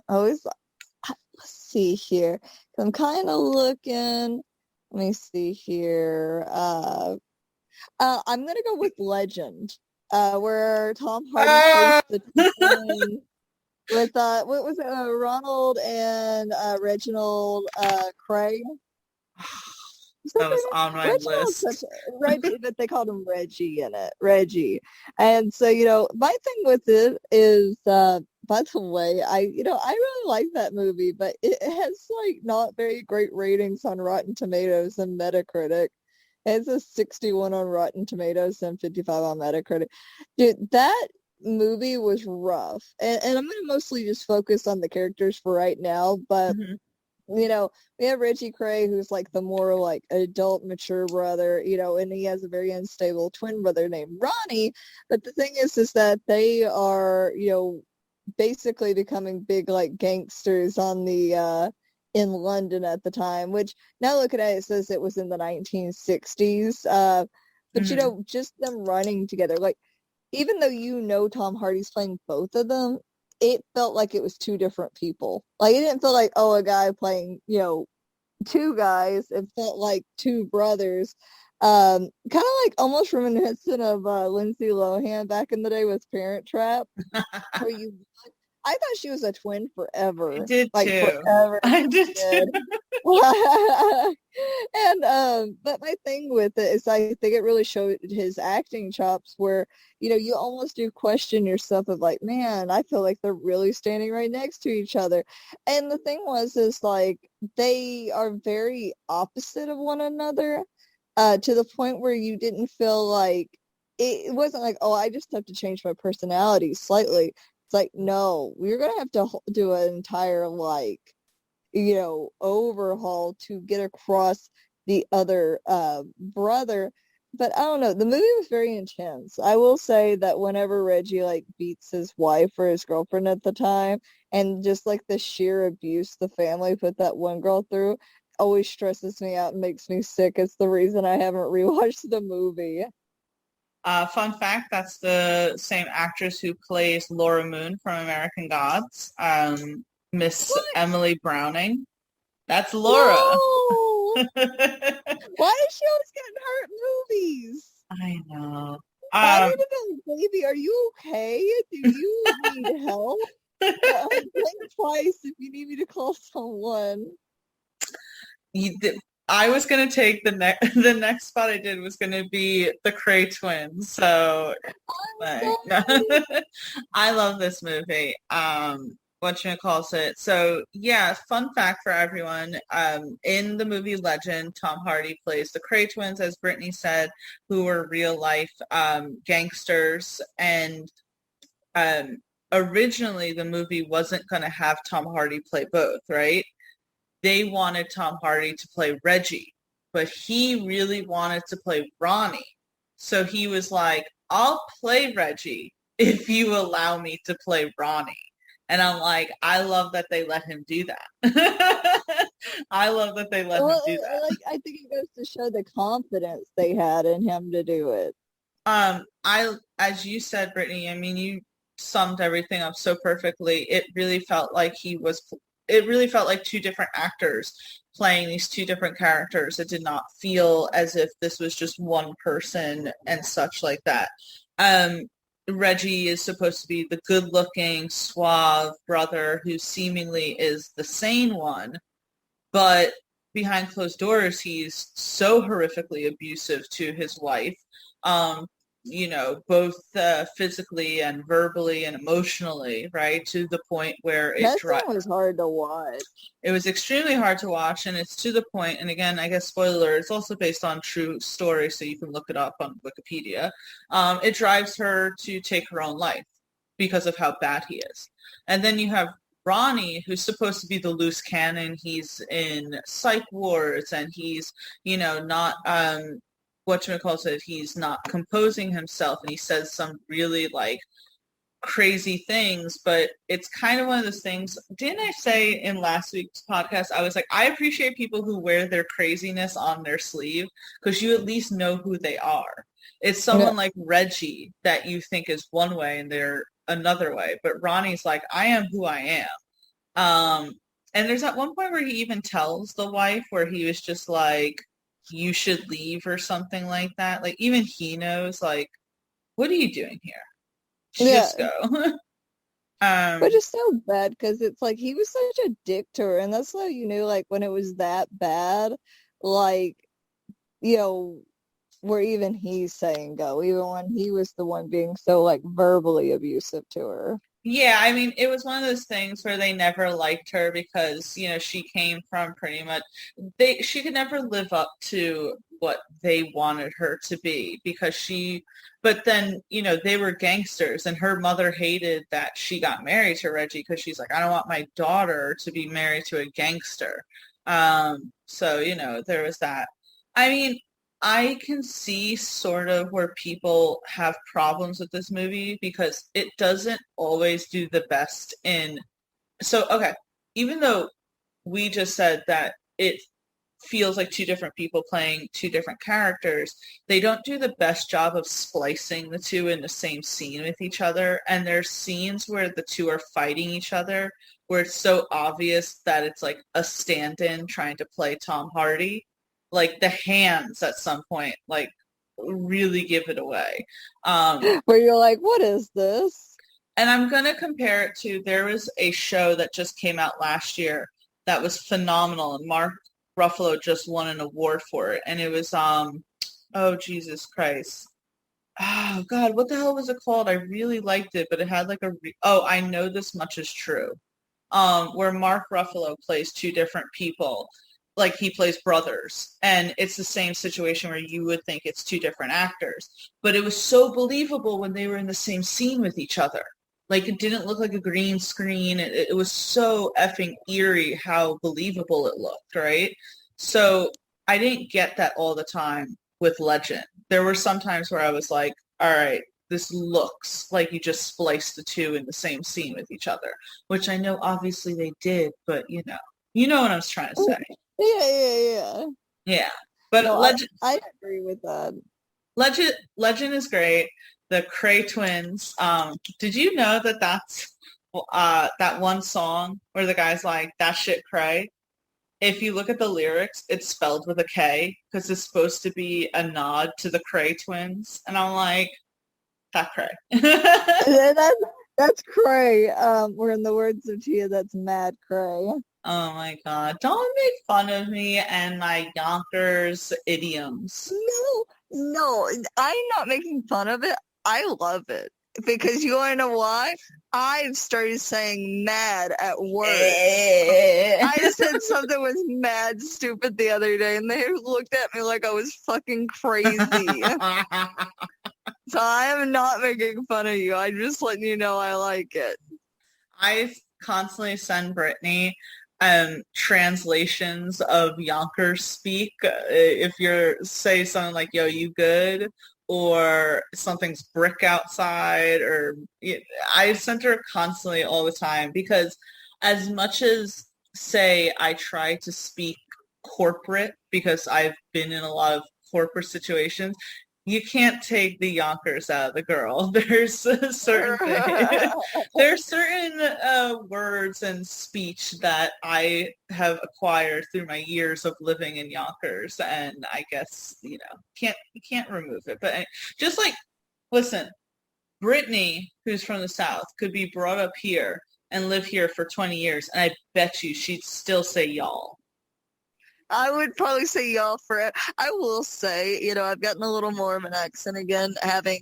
let's see here. I'm kind of looking. Let me see here. I'm gonna go with Legend, where Tom Hardy plays the twin with what was it? Ronald and Reginald Cray. That was on my list. Reggie, but they called him Reggie in it. Reggie. And so, you know, my thing with it is, by the way, I really like that movie, but it has like not very great ratings on Rotten Tomatoes and Metacritic. It's a 61 on Rotten Tomatoes and 55 on Metacritic. Dude, that movie was rough. And I'm going to mostly just focus on the characters for right now, but you know, we have Reggie Cray, who's like the more like adult, mature brother, you know, and he has a very unstable twin brother named Ronnie. But the thing is that they are, you know, basically becoming big like gangsters on the in London at the time, which now looking at it, it says it was in the 1960s. But you know, just them running together, like even though you know Tom Hardy's playing both of them, it felt like it was two different people. Like, it didn't feel like, oh, a guy playing, you know, two guys. It felt like two brothers. Kind of like almost reminiscent of Lindsay Lohan back in the day with Parent Trap. Where I thought she was a twin forever. I did like, too. Forever. I did too. And but my thing with it is I think it really showed his acting chops where, you know, you almost do question yourself of like, man, I feel like they're really standing right next to each other. And the thing is like they are very opposite of one another, to the point where you didn't feel like it wasn't like, oh, I just have to change my personality slightly. It's like, no, we're going to have to do an entire, like, you know, overhaul to get across the other brother. But I don't know. The movie was very intense. I will say that whenever Reggie, like, beats his wife or his girlfriend at the time, and just, like, the sheer abuse the family put that one girl through always stresses me out and makes me sick. It's the reason I haven't rewatched the movie. Fun fact, that's the same actress who plays Laura Moon from American Gods, Miss Emily Browning. That's Laura. No! Why is she always getting hurt in movies? I know. Baby, are you okay? Do you need help? Think twice if you need me to call someone. I was gonna take the next spot I did was gonna be the Cray Twins. So I love this movie. Calls it. So yeah, fun fact for everyone. In the movie Legend, Tom Hardy plays the Cray Twins, as Brittany said, who were real life gangsters. And originally the movie wasn't gonna have Tom Hardy play both, right? They wanted Tom Hardy to play Reggie, but he really wanted to play Ronnie. So he was like, I'll play Reggie if you allow me to play Ronnie. And I'm like, I love that they let him do that. I love that they let him do that. Like, I think it goes to show the confidence they had in him to do it. As you said, Brittany, I mean, you summed everything up so perfectly. It really felt like two different actors playing these two different characters. It did not feel as if this was just one person and such like that. Reggie is supposed to be the good-looking, suave brother who seemingly is the sane one, but behind closed doors, he's so horrifically abusive to his wife. You know, both physically and verbally and emotionally, right? To the point where that was hard to watch. It was extremely hard to watch, and it's to the point, and again, I guess spoiler, it's also based on true story, so you can look it up on Wikipedia. It drives her to take her own life because of how bad he is. And then you have Ronnie, who's supposed to be the loose cannon. He's in psych wards, and he's, you know, not... he's not composing himself, and he says some really like crazy things, but it's kind of one of those things. Didn't I say in last week's podcast, I was like, I appreciate people who wear their craziness on their sleeve because you at least know who they are. It's someone like Reggie that you think is one way and they're another way, but Ronnie's like, I am who I am. And there's at one point where he even tells the wife where he was just like, you should leave or something like that. Like, even he knows, like, what are you doing here? Just go. But it's so bad because it's like he was such a dick to her, and that's how you knew, like, when it was that bad, like, you know, where even he's saying go, even when he was the one being so, like, verbally abusive to her. Yeah, I mean, it was one of those things where they never liked her because, you know, she came from pretty much, she could never live up to what they wanted her to be because but then, you know, they were gangsters and her mother hated that she got married to Reggie because she's like, I don't want my daughter to be married to a gangster. So, you know, there was that. I mean, I can see sort of where people have problems with this movie because it doesn't always do the best so, okay, even though we just said that it feels like two different people playing two different characters, they don't do the best job of splicing the two in the same scene with each other. And there's scenes where the two are fighting each other where it's so obvious that it's like a stand-in trying to play Tom Hardy. Like the hands at some point, like really give it away. Where you're like, what is this? And I'm going to compare it to, there was a show that just came out last year that was phenomenal. And Mark Ruffalo just won an award for it. And it was, oh, Jesus Christ. Oh, God, what the hell was it called? I really liked it, but it had like I Know This Much Is True. Where Mark Ruffalo plays two different people. Like he plays brothers, and it's the same situation where you would think it's two different actors, but it was so believable when they were in the same scene with each other. Like it didn't look like a green screen. It was so effing eerie how believable it looked, right? So I didn't get that all the time with Legend. There were some times where I was like, all right, this looks like you just spliced the two in the same scene with each other, which I know obviously they did, but you know what I was trying to say. Yeah. But no, Legend, I agree with that. Legend is great. The Cray Twins. Did you know that that's that one song where the guy's like, that shit cray? If you look at the lyrics, it's spelled with a K because it's supposed to be a nod to the Cray Twins. And I'm like, that cray. That's cray. Or in the words of Tia, that's mad cray. Oh my God. Don't make fun of me and my Yonkers idioms. No, I'm not making fun of it. I love it. Because you want to know why? I've started saying mad at work. I said something was mad stupid the other day, and they looked at me like I was fucking crazy. So I am not making fun of you. I'm just letting you know I like it. I constantly send Brittany translations of Yonkers speak. If you're say something like, yo, you good? Or something's brick outside, or I sent her constantly all the time because as much as say I try to speak corporate because I've been in a lot of corporate situations, you can't take the Yonkers out of the girl. There's certain words and speech that I have acquired through my years of living in Yonkers, and I guess you can't remove it. But just like, listen, Brittany, who's from the South, could be brought up here and live here for 20 years, and I bet you she'd still say y'all. I would probably say y'all for it. I will say, I've gotten a little more of an accent again, having,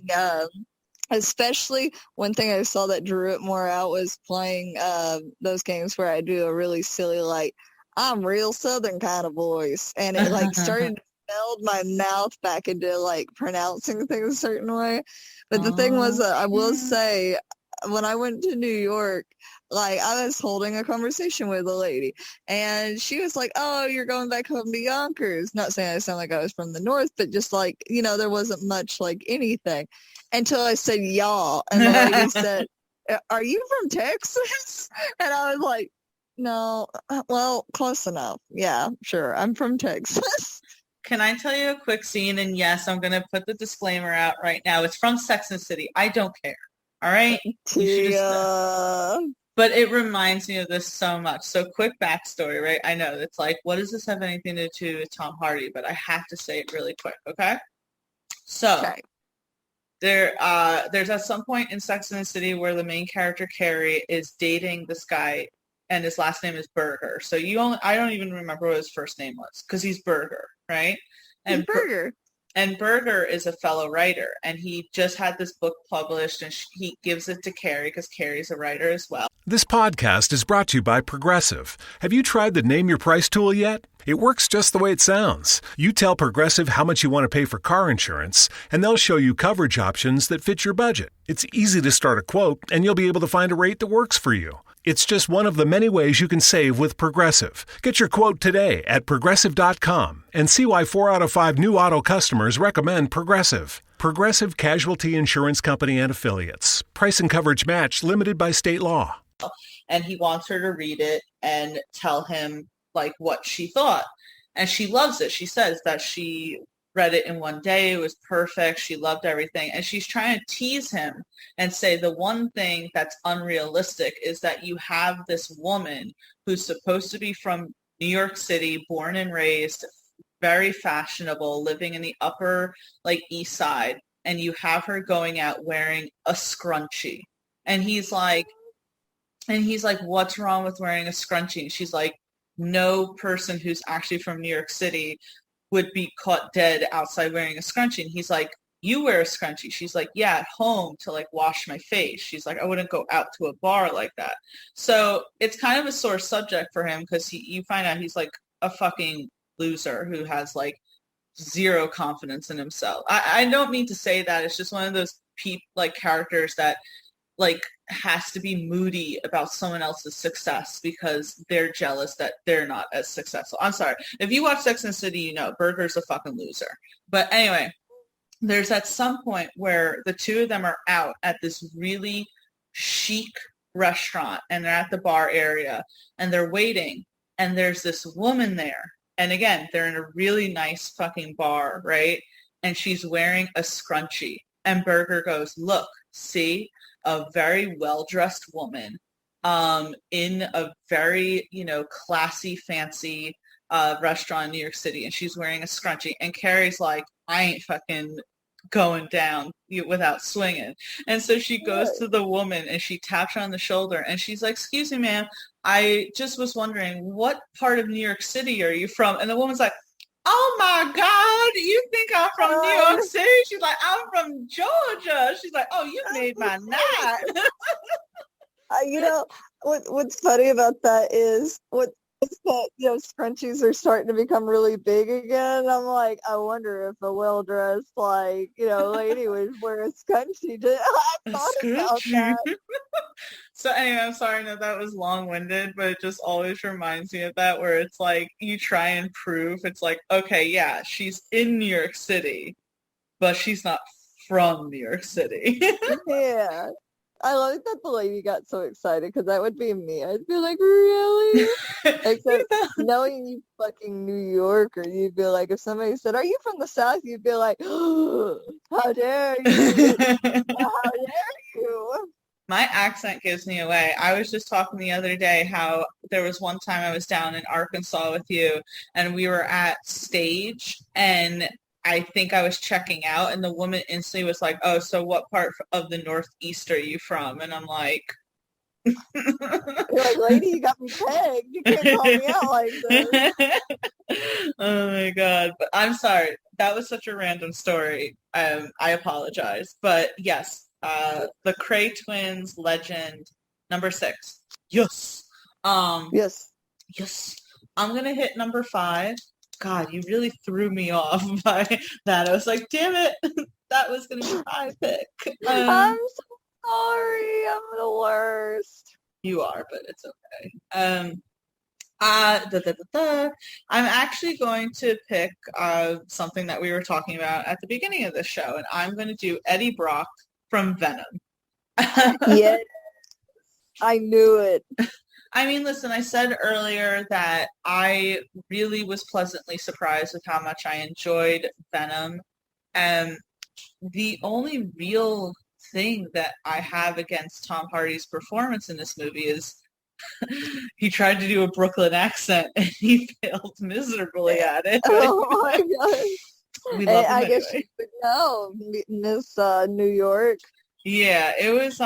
especially one thing I saw that drew it more out was playing those games where I do a really silly, like, I'm real Southern kind of voice. And it, like, started to meld my mouth back into, like, pronouncing things a certain way. But the thing was, I will say, when I went to New York, like, I was holding a conversation with a lady, and she was like, oh, you're going back home to Yonkers. Not saying I sound like I was from the North, but just like, there wasn't much like anything until I said y'all. And the lady said, are you from Texas? And I was like, no, well, close enough. Yeah, sure. I'm from Texas. Can I tell you a quick scene? And yes, I'm going to put the disclaimer out right now. It's from Sex and the City. I don't care. All right? You should just, but it reminds me of this so much. So quick backstory, right? I know it's like, what does this have anything to do with Tom Hardy? But I have to say it really quick, okay? So there's at some point in Sex and the City where the main character, Carrie, is dating this guy, and his last name is Berger. So I don't even remember what his first name was because he's Berger, right? And Berger. And Berger is a fellow writer, and he just had this book published, and he gives it to Carrie because Carrie's a writer as well. This podcast is brought to you by Progressive. Have you tried the Name Your Price tool yet? It works just the way it sounds. You tell Progressive how much you want to pay for car insurance, and they'll show you coverage options that fit your budget. It's easy to start a quote, and you'll be able to find a rate that works for you. It's just one of the many ways you can save with Progressive. Get your quote today at Progressive.com and see why 4 out of 5 new auto customers recommend Progressive. Progressive Casualty Insurance Company and Affiliates. Price and coverage match limited by state law. And he wants her to read it and tell him like what she thought. And she loves it. She says that she read it in one day. It was perfect. She loved everything. And she's trying to tease him and say the one thing that's unrealistic is that you have this woman who's supposed to be from New York City, born and raised, very fashionable, living in the upper East Side. And you have her going out wearing a scrunchie. And he's like, what's wrong with wearing a scrunchie? And she's like, no person who's actually from New York City would be caught dead outside wearing a scrunchie. And he's like, you wear a scrunchie. She's like, yeah, at home to wash my face. She's like, I wouldn't go out to a bar like that. So it's kind of a sore subject for him because you find out he's like a fucking loser who has zero confidence in himself. I don't mean to say that. It's just one of those characters that has to be moody about someone else's success because they're jealous that they're not as successful. I'm sorry. If you watch Sex and the City, you know Berger's a fucking loser. But anyway, there's at some point where the two of them are out at this really chic restaurant and they're at the bar area and they're waiting and there's this woman there. And again, they're in a really nice fucking bar, right? And she's wearing a scrunchie. And Berger goes, look, see? A very well-dressed woman in a very, classy, fancy restaurant in New York City. And she's wearing a scrunchie. And Carrie's like, I ain't fucking going down without swinging. And so she goes to the woman and she taps her on the shoulder. And she's like, excuse me, ma'am. I just was wondering, what part of New York City are you from? And the woman's like, oh my God, you think I'm from New York City? She's like, I'm from Georgia. She's like, oh, you made my night. What's funny about that is that scrunchies are starting to become really big again. I'm like, I wonder if a well-dressed lady would wear a scrunchie. I thought about that. So anyway, I'm sorry, no, that was long-winded, but it just always reminds me of that where it's like you try and prove it's like, okay, yeah, she's in New York City, but she's not from New York City. Yeah. I like that the lady got so excited because that would be me. I'd be like, really? Except knowing you fucking New Yorker, you'd be like, if somebody said, are you from the South? You'd be like, oh, how dare you? How dare you? My accent gives me away. I was just talking the other day how there was one time I was down in Arkansas with you and we were at Stage and I think I was checking out and the woman instantly was like, oh, so what part of the Northeast are you from? And I'm like... You're like, lady, you got me pegged. You can't call me out like this. Oh my God. But I'm sorry. That was such a random story. I apologize. But yes, the Cray Twins legend, number 6. Yes. Yes. I'm going to hit number 5. God, you really threw me off by that. I was like, damn it, that was going to be my pick. I'm so sorry. I'm the worst. You are, but it's okay. I'm actually going to pick something that we were talking about at the beginning of the show, and I'm going to do Eddie Brock from Venom. Yes. I knew it. I mean, listen, I said earlier that I really was pleasantly surprised with how much I enjoyed Venom. And the only real thing that I have against Tom Hardy's performance in this movie is he tried to do a Brooklyn accent and he failed miserably at it. Oh my god. We love him I guess anyway. you would know, Miss New York. Yeah, it was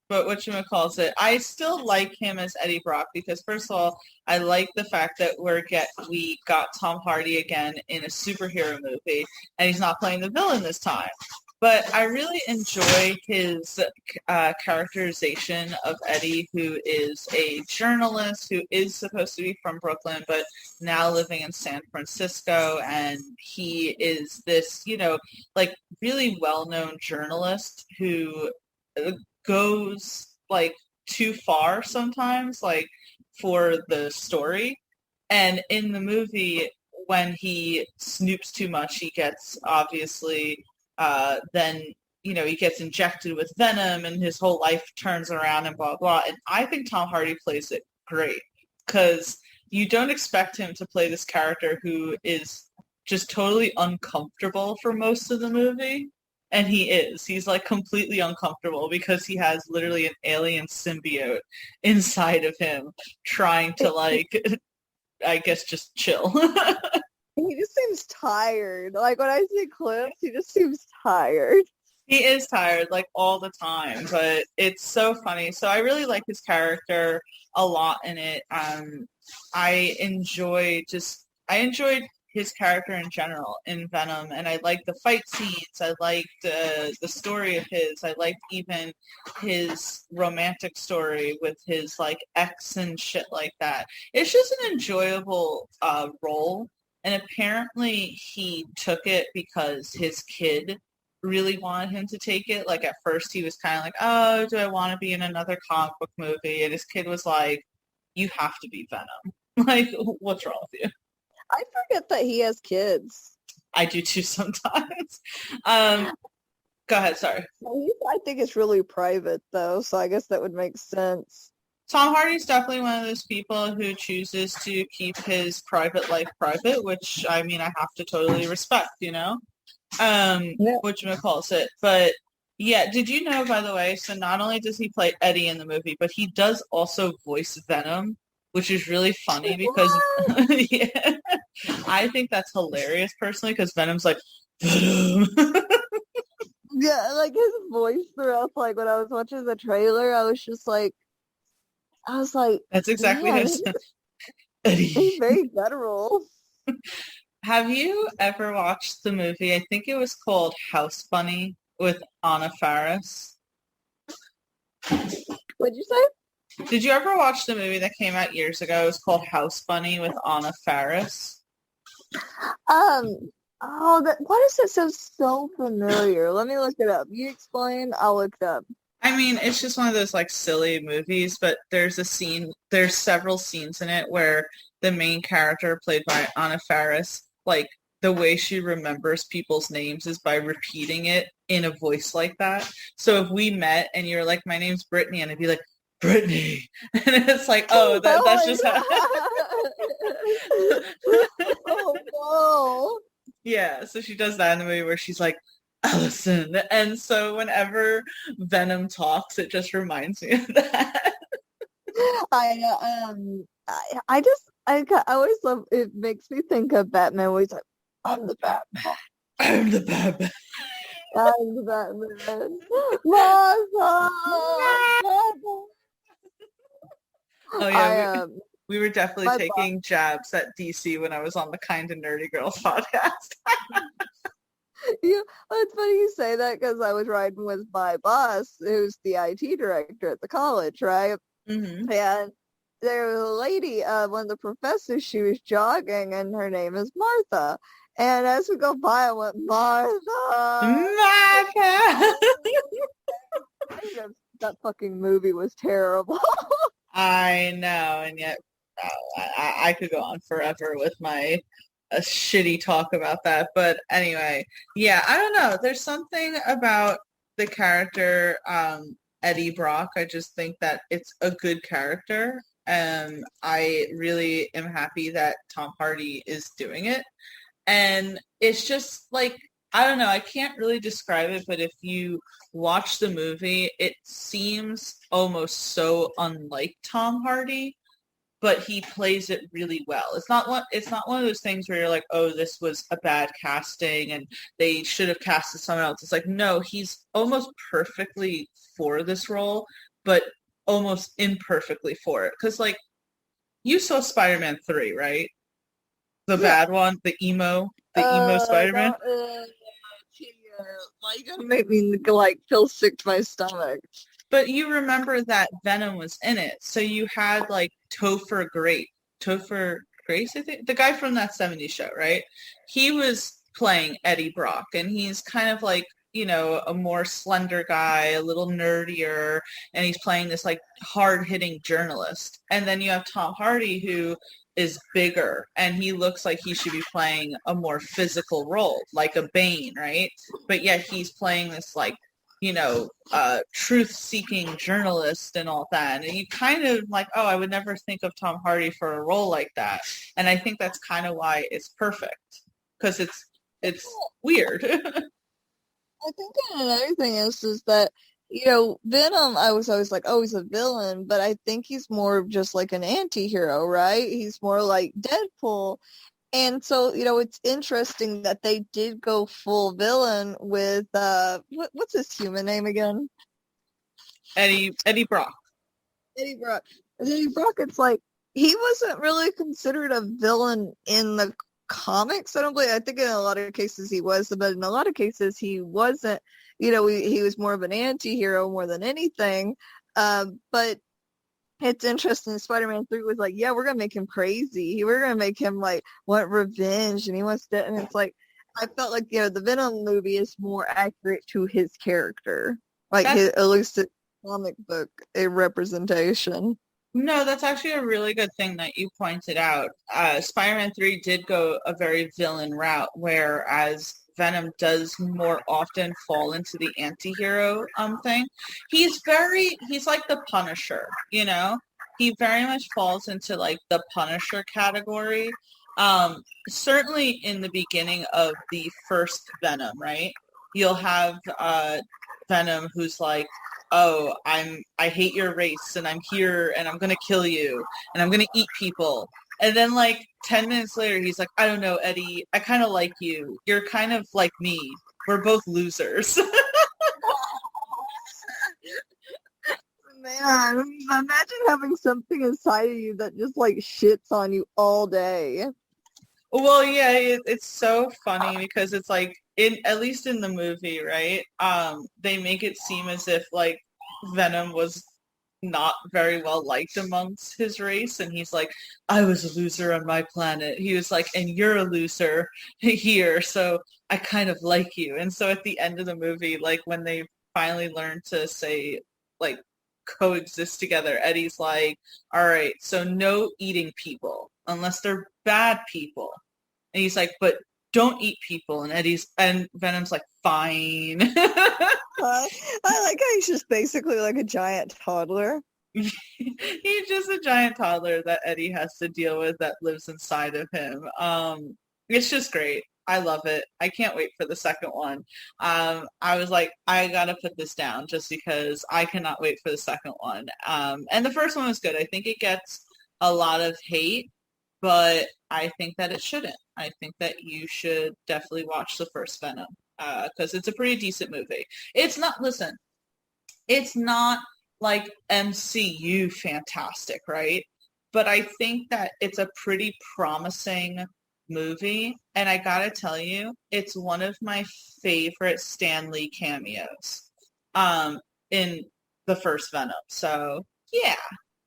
but whatchamacallit, I still like him as Eddie Brock because first of all, I like the fact that we got Tom Hardy again in a superhero movie and he's not playing the villain this time. But I really enjoy his characterization of Eddie, who is a journalist who is supposed to be from Brooklyn, but now living in San Francisco. And he is this, like really well-known journalist who goes like too far sometimes, like for the story. And in the movie, when he snoops too much, he gets obviously... then, he gets injected with venom and his whole life turns around and blah, blah. And I think Tom Hardy plays it great because you don't expect him to play this character who is just totally uncomfortable for most of the movie. And he is. He's like completely uncomfortable because he has literally an alien symbiote inside of him trying to like, I guess, just chill. He just seems tired. Like when I see clips, he just seems tired. He is tired, like all the time, but it's so funny. So I really like his character a lot in it. I enjoyed his character in general in Venom, and I liked the fight scenes. I liked the story of his. I liked even his romantic story with his like ex and shit like that. It's just an enjoyable role. And apparently he took it because his kid really wanted him to take it. Like at first he was kind of like, oh, do I want to be in another comic book movie? And his kid was like, you have to be Venom. Like, what's wrong with you? I forget that he has kids. I do too sometimes. Go ahead, sorry. I think it's really private though, so I guess that would make sense. Tom Hardy's definitely one of those people who chooses to keep his private life private, which, I mean, I have to totally respect, Whatchamacallit. But, yeah, did you know, by the way, so not only does he play Eddie in the movie, but he does also voice Venom, which is really funny because, yeah, I think that's hilarious, personally, because Venom's like, Venom. Yeah, like his voice throughout, like, when I was watching the trailer, I was like, that's exactly him. He's very guttural. Have you ever watched the movie? I think it was called House Bunny with Anna Faris. What'd you say? Did you ever watch the movie that came out years ago? It was called House Bunny with Anna Faris. Why does it sound so familiar? Let me look it up. You explain, I'll look it up. I mean, it's just one of those like silly movies, but there's several scenes in it where the main character played by Anna Faris, like the way she remembers people's names is by repeating it in a voice like that. So if we met and you're like, my name's Brittany, and I'd be like, Brittany. And it's like, oh, that's just how. Oh, no. Yeah, so she does that in the movie where she's like, Allison. And so whenever Venom talks, it just reminds me of that. I always love, it makes me think of Batman where he's like, I'm the Batman. I'm the Batman. I'm the Batman. Martha! Oh yeah, we were definitely taking jabs at DC when I was on the Kind of Nerdy Girls podcast. It's funny you say that because I was riding with my boss, who's the IT director at the college, right? Mm-hmm. And there was a lady, one of the professors, she was jogging, and her name is Martha. And as we go by, I went, Martha! Martha! That fucking movie was terrible. I know, and yet I could go on forever with my shitty talk about that. But anyway, yeah, I don't know. There's something about the character Eddie Brock. I just think that it's a good character. I really am happy that Tom Hardy is doing it. And it's just like, I don't know, I can't really describe it, but if you watch the movie, it seems almost so unlike Tom Hardy, but he plays it really well. It's not one of those things where you're like, oh, this was a bad casting and they should have casted someone else. It's like, no, he's almost perfectly for this role, but almost imperfectly for it. Because, like, you saw Spider-Man 3, right? The bad one, the emo Spider-Man. Why you gotta make me like feel sick to my stomach? But you remember that Venom was in it, so you had like Topher Grace, I think, the guy from that '70s show, right? He was playing Eddie Brock, and he's kind of like, you know, a more slender guy, a little nerdier, and he's playing this like hard-hitting journalist. And then you have Tom Hardy, who is bigger, and he looks like he should be playing a more physical role, like a Bane, right? But yet he's playing this like, you know, truth-seeking journalist and all that. And you kind of like, oh, I would never think of Tom Hardy for a role like that. And I think that's kind of why it's perfect, because it's weird. I think another thing is that, you know, Venom, I was always like, oh, he's a villain, but I think he's more of just like an anti-hero, right? He's more like Deadpool. And so, you know, it's interesting that they did go full villain with, what's his human name again? Eddie Brock. Eddie Brock. Eddie Brock, it's like, he wasn't really considered a villain in the comics, I don't believe. I think in a lot of cases he was, but in a lot of cases he wasn't. You know, he was more of an anti-hero more than anything. But it's interesting. Spider-Man 3 was like, yeah, we're going to make him crazy. We're going to make him, like, want revenge, and he wants to, and it's like, I felt like, you know, the Venom movie is more accurate to his character. Like, at least the comic book, a representation. No, that's actually a really good thing that you pointed out. Spider-Man 3 did go a very villain route, whereas Venom does more often fall into the anti-hero thing. He's like the Punisher, you know? He very much falls into like the Punisher category. Certainly in the beginning of the first Venom, right? You'll have Venom who's like, oh, I hate your race and I'm here and I'm gonna kill you and I'm gonna eat people. And then like 10 minutes later, he's like, I don't know, Eddie, I kind of like you. You're kind of like me. We're both losers. Man, imagine having something inside of you that just like shits on you all day. Well, yeah, it's so funny because it's like, at least in the movie, right? They make it seem as if like Venom was not very well liked amongst his race, and he's like, I was a loser on my planet. He was like, and you're a loser here, so I kind of like you. And so at the end of the movie, like when they finally learn to say like coexist together, Eddie's like, all right, so no eating people unless they're bad people. And he's like, but don't eat people. And Venom's like, fine. I like how he's just basically like a giant toddler. He's just a giant toddler that Eddie has to deal with that lives inside of him. It's just great. I love it. I can't wait for the second one. I was like, I gotta put this down just because I cannot wait for the second one. And the first one was good. I think it gets a lot of hate, but I think that it shouldn't. I think that you should definitely watch the first Venom because it's a pretty decent movie. It's not like MCU fantastic, right? But I think that it's a pretty promising movie, and I gotta tell you, it's one of my favorite Stan Lee cameos in the first Venom. So, yeah.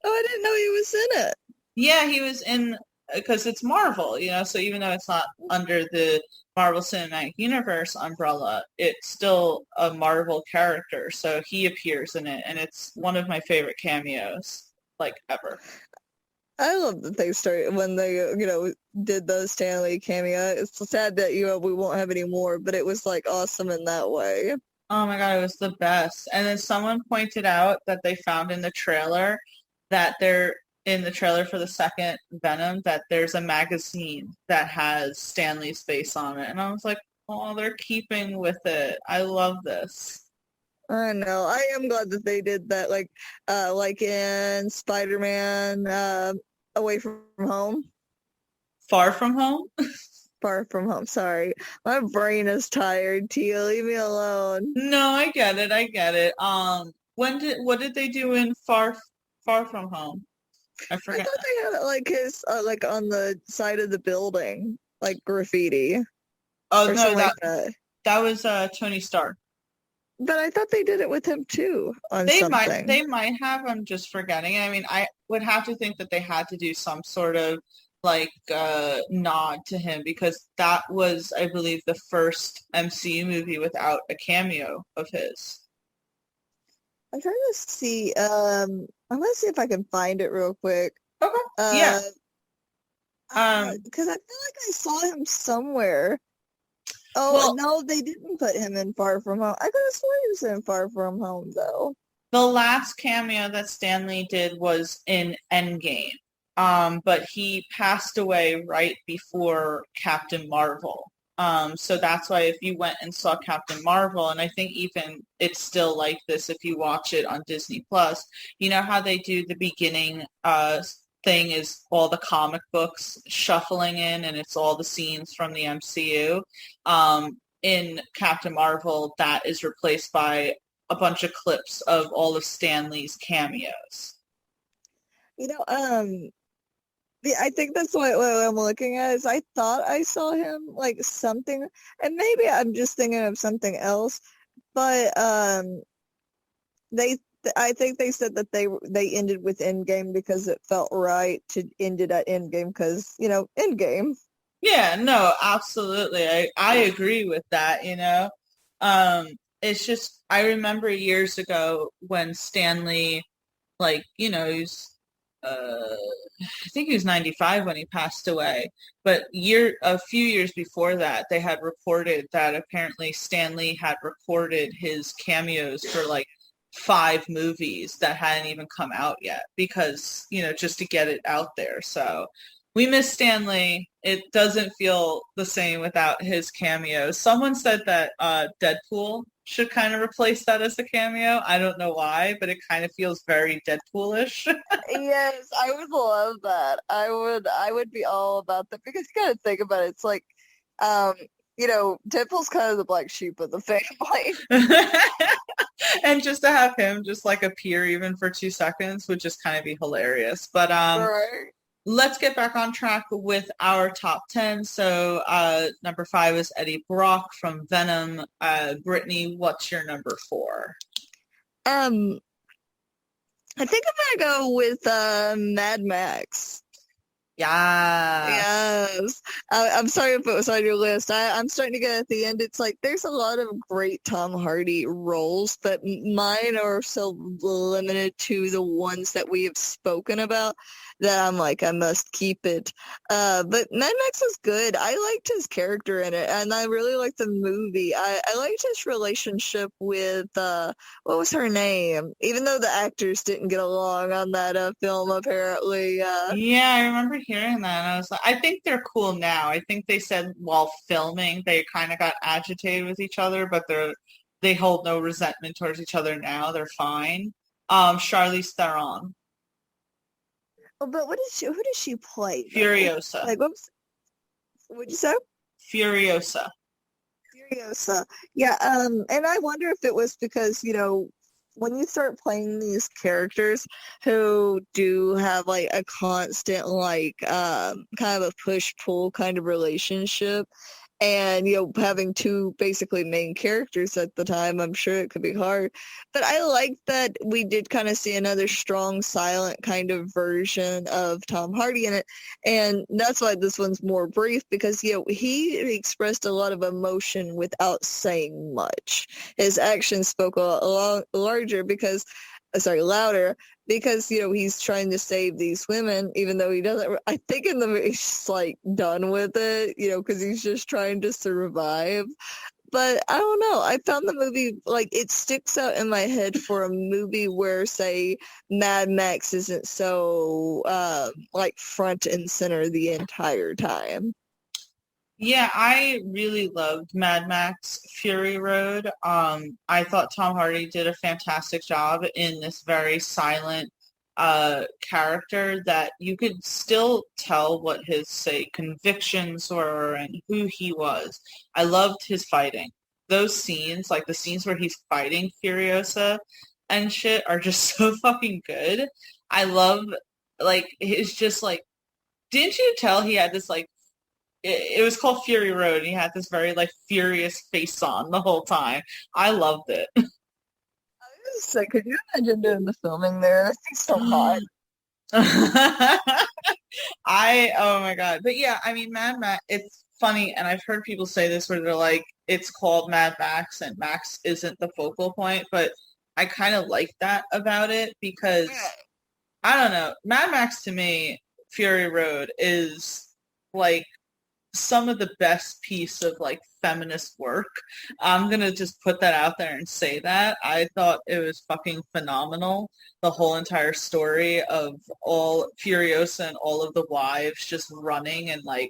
Oh, I didn't know he was in it. Yeah, he was in, because it's Marvel, you know, so even though it's not under the Marvel Cinematic Universe umbrella, it's still a Marvel character, so he appears in it, and it's one of my favorite cameos, like, ever. I love that they started when they, you know, did the Stan Lee cameo. It's sad that, you know, we won't have any more, but it was, like, awesome in that way. Oh my God, it was the best. And then someone pointed out that they found in the trailer that they're in the trailer for the second Venom that there's a magazine that has Stanley's face on it. And I was like, oh, they're keeping with it. I love this. I know. I am glad that they did that, like in Spider-Man, Away from Home. Far From Home? Far From Home. Sorry, my brain is tired. Tia, leave me alone. No, I get it. I get it. What did they do in Far From Home? I I forget. thought they had it like his, like on the side of the building, like graffiti Oh or no, something that like that. that was Tony Stark. But I thought they did it with him too on They something. might have. I'm just forgetting. I mean, I would have to think that they had to do some sort of like nod to him because that was, I believe, the first MCU movie without a cameo of his. I'm trying to see. I'm gonna see if I can find it real quick. Okay. Yeah. Because I feel like I saw him somewhere. Oh, Well, no, they didn't put him in Far From Home. I could have sworn he was in Far From Home, though. the last cameo that Stanley did was in Endgame. But he passed away right before Captain Marvel. So that's why if you went and saw Captain Marvel, and I think even it's still like this if you watch it on Disney Plus, you know how they do the beginning thing is all the comic books shuffling in and it's all the scenes from the MCU. In Captain Marvel, that is replaced by a bunch of clips of all of Stanley's cameos. You know, I think that's what I'm looking at is I thought I saw him like something, and maybe I'm just thinking of something else, but I think they said that they ended with Endgame because it felt right to end it at Endgame because, Endgame. Yeah, no, absolutely. I agree with that, you know. It's just I remember years ago when Stanley, like, he's I think he was 95 when he passed away. But a few years before that, they had reported that apparently Stanley had recorded his cameos for like 5 movies that hadn't even come out yet because, just to get it out there. So we miss Stanley. It doesn't feel the same without his cameos. Someone said that Deadpool should kind of replace that as a cameo. I don't know why, but it kind of feels very Deadpoolish. Yes, I would love that. I would be all about that because you gotta think about it. It's like, Deadpool's kind of the black sheep of the family. And just to have him just like appear even for 2 seconds would just kind of be hilarious. But Right. let's get back on track with our top 10. So number 5 is Eddie Brock from Venom. Brittany, what's your number 4? I think I'm gonna go with Mad Max. Yeah. Yes. I'm sorry if it was on your list. I'm starting to get at the end. It's like there's a lot of great Tom Hardy roles, but mine are so limited to the ones that we have spoken about that I'm like, I must keep it. But Mad Max was good. I liked his character in it, and I really liked the movie. I liked his relationship with, what was her name? Even though the actors didn't get along on that film, apparently. Yeah, I remember hearing that, and I was like, I think they're cool now. I think they said while filming they kind of got agitated with each other, but they hold no resentment towards each other now. They're fine. Charlize Theron, Oh, but who does she play, though? Furiosa, Like, what'd you say? Furiosa. Furiosa. Yeah, and I wonder if it was because, when you start playing these characters who do have like a constant like kind of a push-pull kind of relationship and having 2 basically main characters at the time, I'm sure it could be hard. But I like that we did kind of see another strong silent kind of version of Tom Hardy in it, and that's why this one's more brief because he expressed a lot of emotion without saying much. His actions spoke a lot larger because louder because he's trying to save these women even though he doesn't. I think in the movie he's just like done with it because he's just trying to survive. but I don't know. I found the movie, like, it sticks out in my head for a movie where, say, Mad Max isn't so, like, front and center the entire time. Yeah, I really loved Mad Max Fury Road. I thought Tom Hardy did a fantastic job in this very silent character that you could still tell what his, say, convictions were and who he was. I loved his fighting. Those scenes, like the scenes where he's fighting Furiosa and shit, are just so fucking good. I love, like, it's just like, didn't you tell he had this, like, it was called Fury Road, and he had this very, like, furious face on the whole time. I loved it. So could you imagine doing the filming there? It's so hot. Oh my God. But yeah, I mean, Mad Max, it's funny, and I've heard people say this where they're like, it's called Mad Max, and Max isn't the focal point, but I kind of like that about it because, I don't know, Mad Max to me, Fury Road is, like, some of the best piece of, like, feminist work. I'm gonna just put that out there and say that. I thought it was fucking phenomenal. The whole entire story of all Furiosa and all of the wives just running and, like,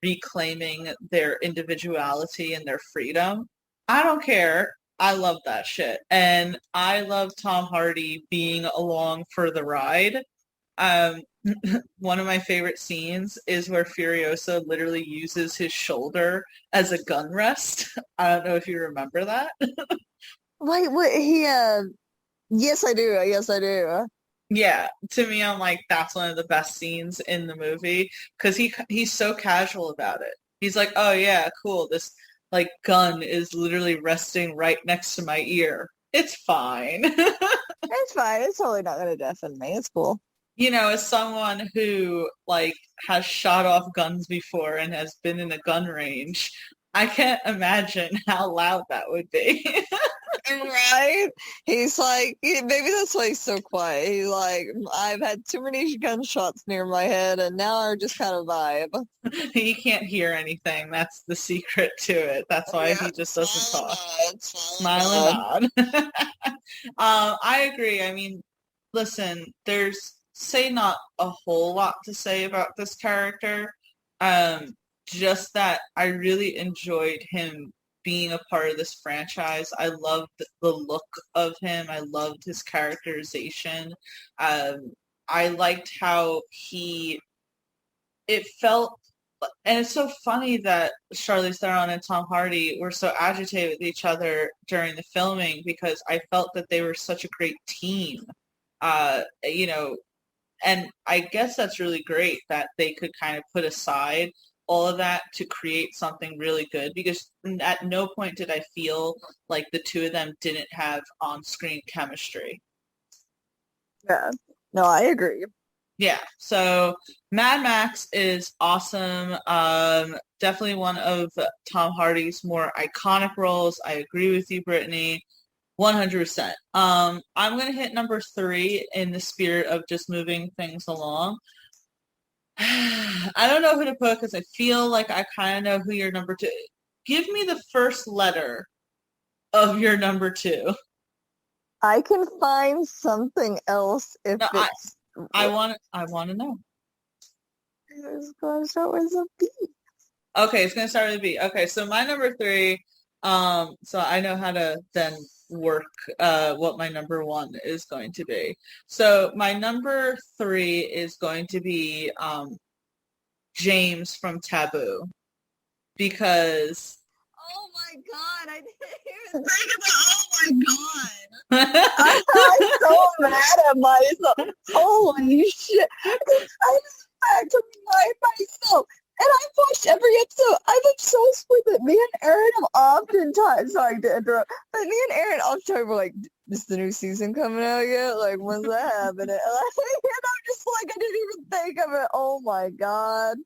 reclaiming their individuality and their freedom. I don't care. I love that shit. And I love Tom Hardy being along for the ride. One of my favorite scenes is where Furiosa literally uses his shoulder as a gun rest. I don't know if you remember that. Wait, what yes I do. Yes I do. Yeah, to me, I'm like, that's one of the best scenes in the movie because he's so casual about it. He's like, oh yeah, cool. This, like, gun is literally resting right next to my ear. It's fine. It's fine. It's totally not gonna deafen me. It's cool. You know, as someone who, like, has shot off guns before and has been in a gun range, I can't imagine how loud that would be. Right? He's like, maybe that's why he's so quiet. He's like, I've had too many gunshots near my head, and now I just kind of vibe. He can't hear anything. That's the secret to it. That's why he just doesn't talk. Smile and nod. I agree. I mean, listen, there's, say, not a whole lot to say about this character. Just that I really enjoyed him being a part of this franchise. I loved the look of him. I loved his characterization. I liked how it felt, and it's so funny that Charlize Theron and Tom Hardy were so agitated with each other during the filming because I felt that they were such a great team. You know, and I guess that's really great that they could kind of put aside all of that to create something really good because at no point did I feel like the two of them didn't have on-screen chemistry. Yeah. No, I agree. Yeah. So Mad Max is awesome. Definitely one of Tom Hardy's more iconic roles. I agree with you, Brittany. 100%. I'm going to hit number 3 in the spirit of just moving things along. I don't know who to put because I feel like I kind of know who your number 2. Give me the first letter of your number 2. I can find something else if No, it's... I want to know. It's going to start with a B. Okay, it's going to start with a B. Okay, so my number 3, so I know how to then work what my number 1 is going to be. So my number 3 is going to be James from Taboo because oh my god, I didn't even think about, oh my god. I'm so mad at myself. Holy shit. I just had to remind myself. And I've watched every episode. I'm obsessed with it. Me and Aaron have oftentimes, sorry to interrupt, but me and Aaron oftentimes were like, is the new season coming out yet? Like, when's that happening? And I'm just like, I didn't even think of it. Oh my god.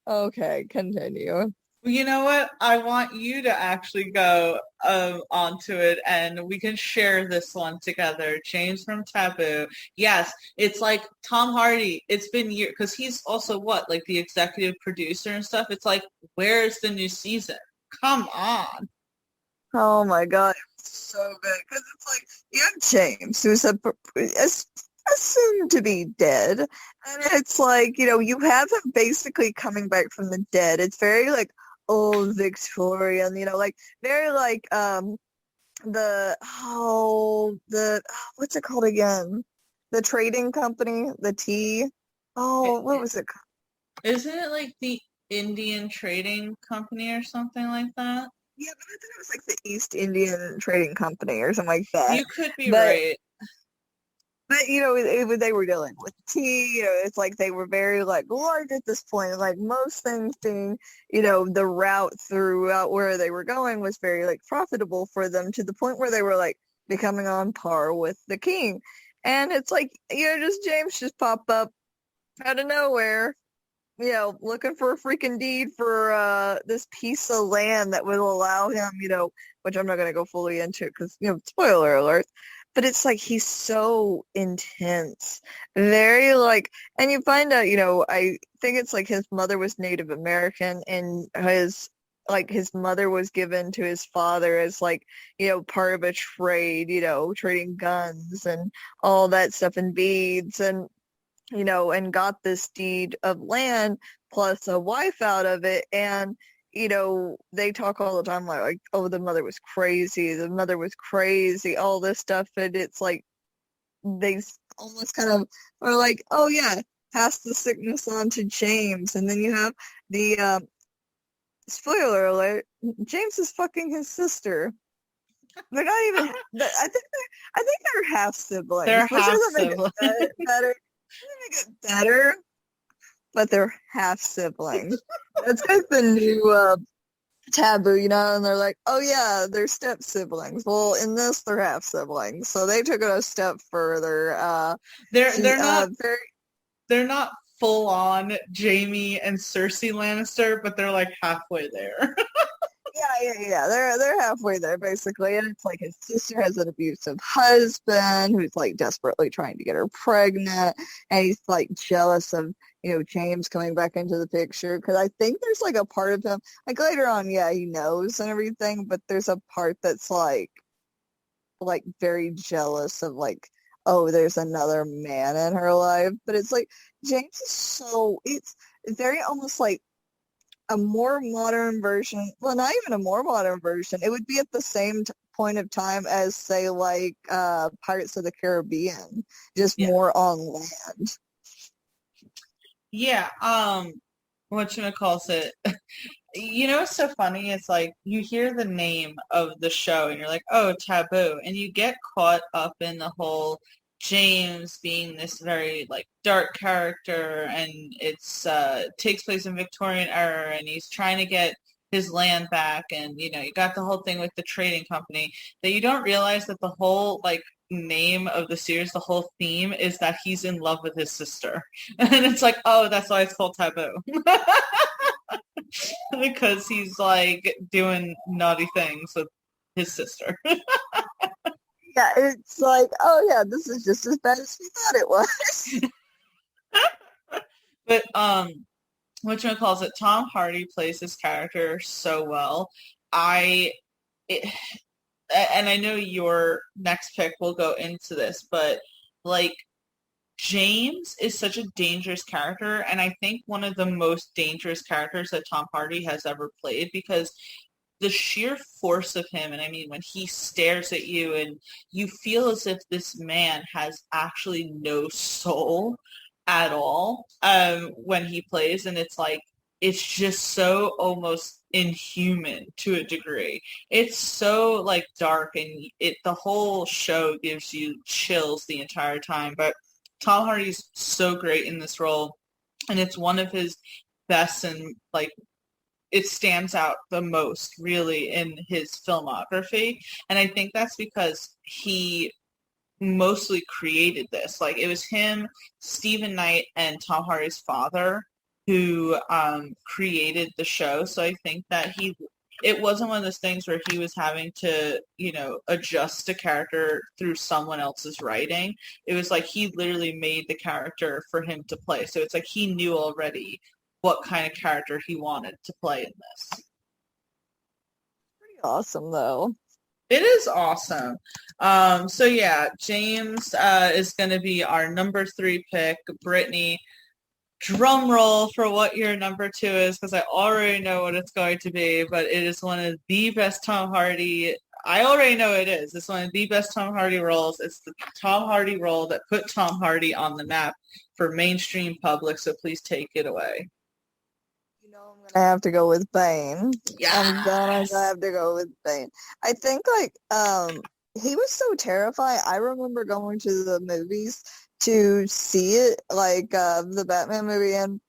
Okay, continue. You know what? I want you to actually go onto it and we can share this one together. James from Taboo. Yes, it's like Tom Hardy. It's been years because he's also like the executive producer and stuff. It's like, where's the new season? Come on. Oh my God, it's so good because it's like you have James, who's assumed to be dead, and it's like you have him basically coming back from the dead. It's very like old Victorian, like very like what's it called again? The trading company, the tea. Oh, what was it called? Isn't it like the Indian Trading Company or something like that? Yeah, but I thought it was like the East Indian Trading Company or something like that. You could be But right. But they were dealing with tea. It's like they were very like large at this point. Like most things being, the route throughout where they were going was very like profitable for them to the point where they were like becoming on par with the king. And it's like just James just pop up out of nowhere, looking for a freaking deed for this piece of land that would allow him, which I'm not going to go fully into because spoiler alert. But it's like he's so intense, very like, and you find out, I think it's like his mother was Native American, and his mother was given to his father as like, part of a trade, trading guns and all that stuff and beads and, and got this deed of land plus a wife out of it. And they talk all the time like, oh, the mother was crazy, all this stuff. And it's like, they almost kind of are like, oh yeah, pass the sickness on to James. And then you have the, spoiler alert, James is fucking his sister. They're not even, I think they're half siblings. They're which half doesn't make siblings. it better. Doesn't make it better, but they're half siblings. That's like the new taboo, and they're like, oh yeah, they're step siblings. Well, in this, they're half siblings, so they took it a step further. They're not full on Jamie and Cersei Lannister, but they're like halfway there. Yeah. They're halfway there basically, and it's like his sister has an abusive husband who's like desperately trying to get her pregnant, and he's like jealous of James coming back into the picture because I think there's like a part of him like later on, yeah, he knows and everything, but there's a part that's like very jealous of like, oh, there's another man in her life. But it's like James is it's very almost like a more modern version. Well, not even a more modern version. It would be at the same point of time as, say, like Pirates of the Caribbean, just more on land. Yeah. Whatchamacallit? What's so funny? It's like you hear the name of the show and you're like, oh, Taboo. And you get caught up in the whole James being this very like dark character, and it's takes place in Victorian era, and he's trying to get his land back, and you got the whole thing with the trading company, that you don't realize that the whole like name of the series, the whole theme is that he's in love with his sister. And it's like, oh, that's why it's called Taboo. Because he's like doing naughty things with his sister. Yeah, it's like, oh yeah, this is just as bad as we thought it was. But whatchamacallit, Tom Hardy plays his character so well. And I know your next pick will go into this, but like James is such a dangerous character, and I think one of the most dangerous characters that Tom Hardy has ever played, because the sheer force of him, and I mean when he stares at you and you feel as if this man has actually no soul at all when he plays, and it's like it's just so almost inhuman to a degree. It's so like dark, and the whole show gives you chills the entire time. But Tom Hardy's so great in this role, and it's one of his best, and like it stands out the most really in his filmography. And I think that's because he mostly created this. Like it was him, Stephen Knight, and Tom Hardy's father who created the show. So I think that it wasn't one of those things where he was having to, adjust a character through someone else's writing. It was like he literally made the character for him to play. So it's like he knew already what kind of character he wanted to play in this. Pretty awesome, though. It is awesome. So yeah, James is going to be our number 3 pick. Brittany, drum roll for what your number 2 is, because I already know what it's going to be, but it is one of the best Tom Hardy. I already know it is. It's one of the best Tom Hardy roles. It's the Tom Hardy role that put Tom Hardy on the map for mainstream public, so please take it away. You know, I'm gonna have to go with Bane. Yes! I'm gonna have to go with Bane. I think, like, he was so terrifying. I remember going to the movies to see it, like, the Batman movie, and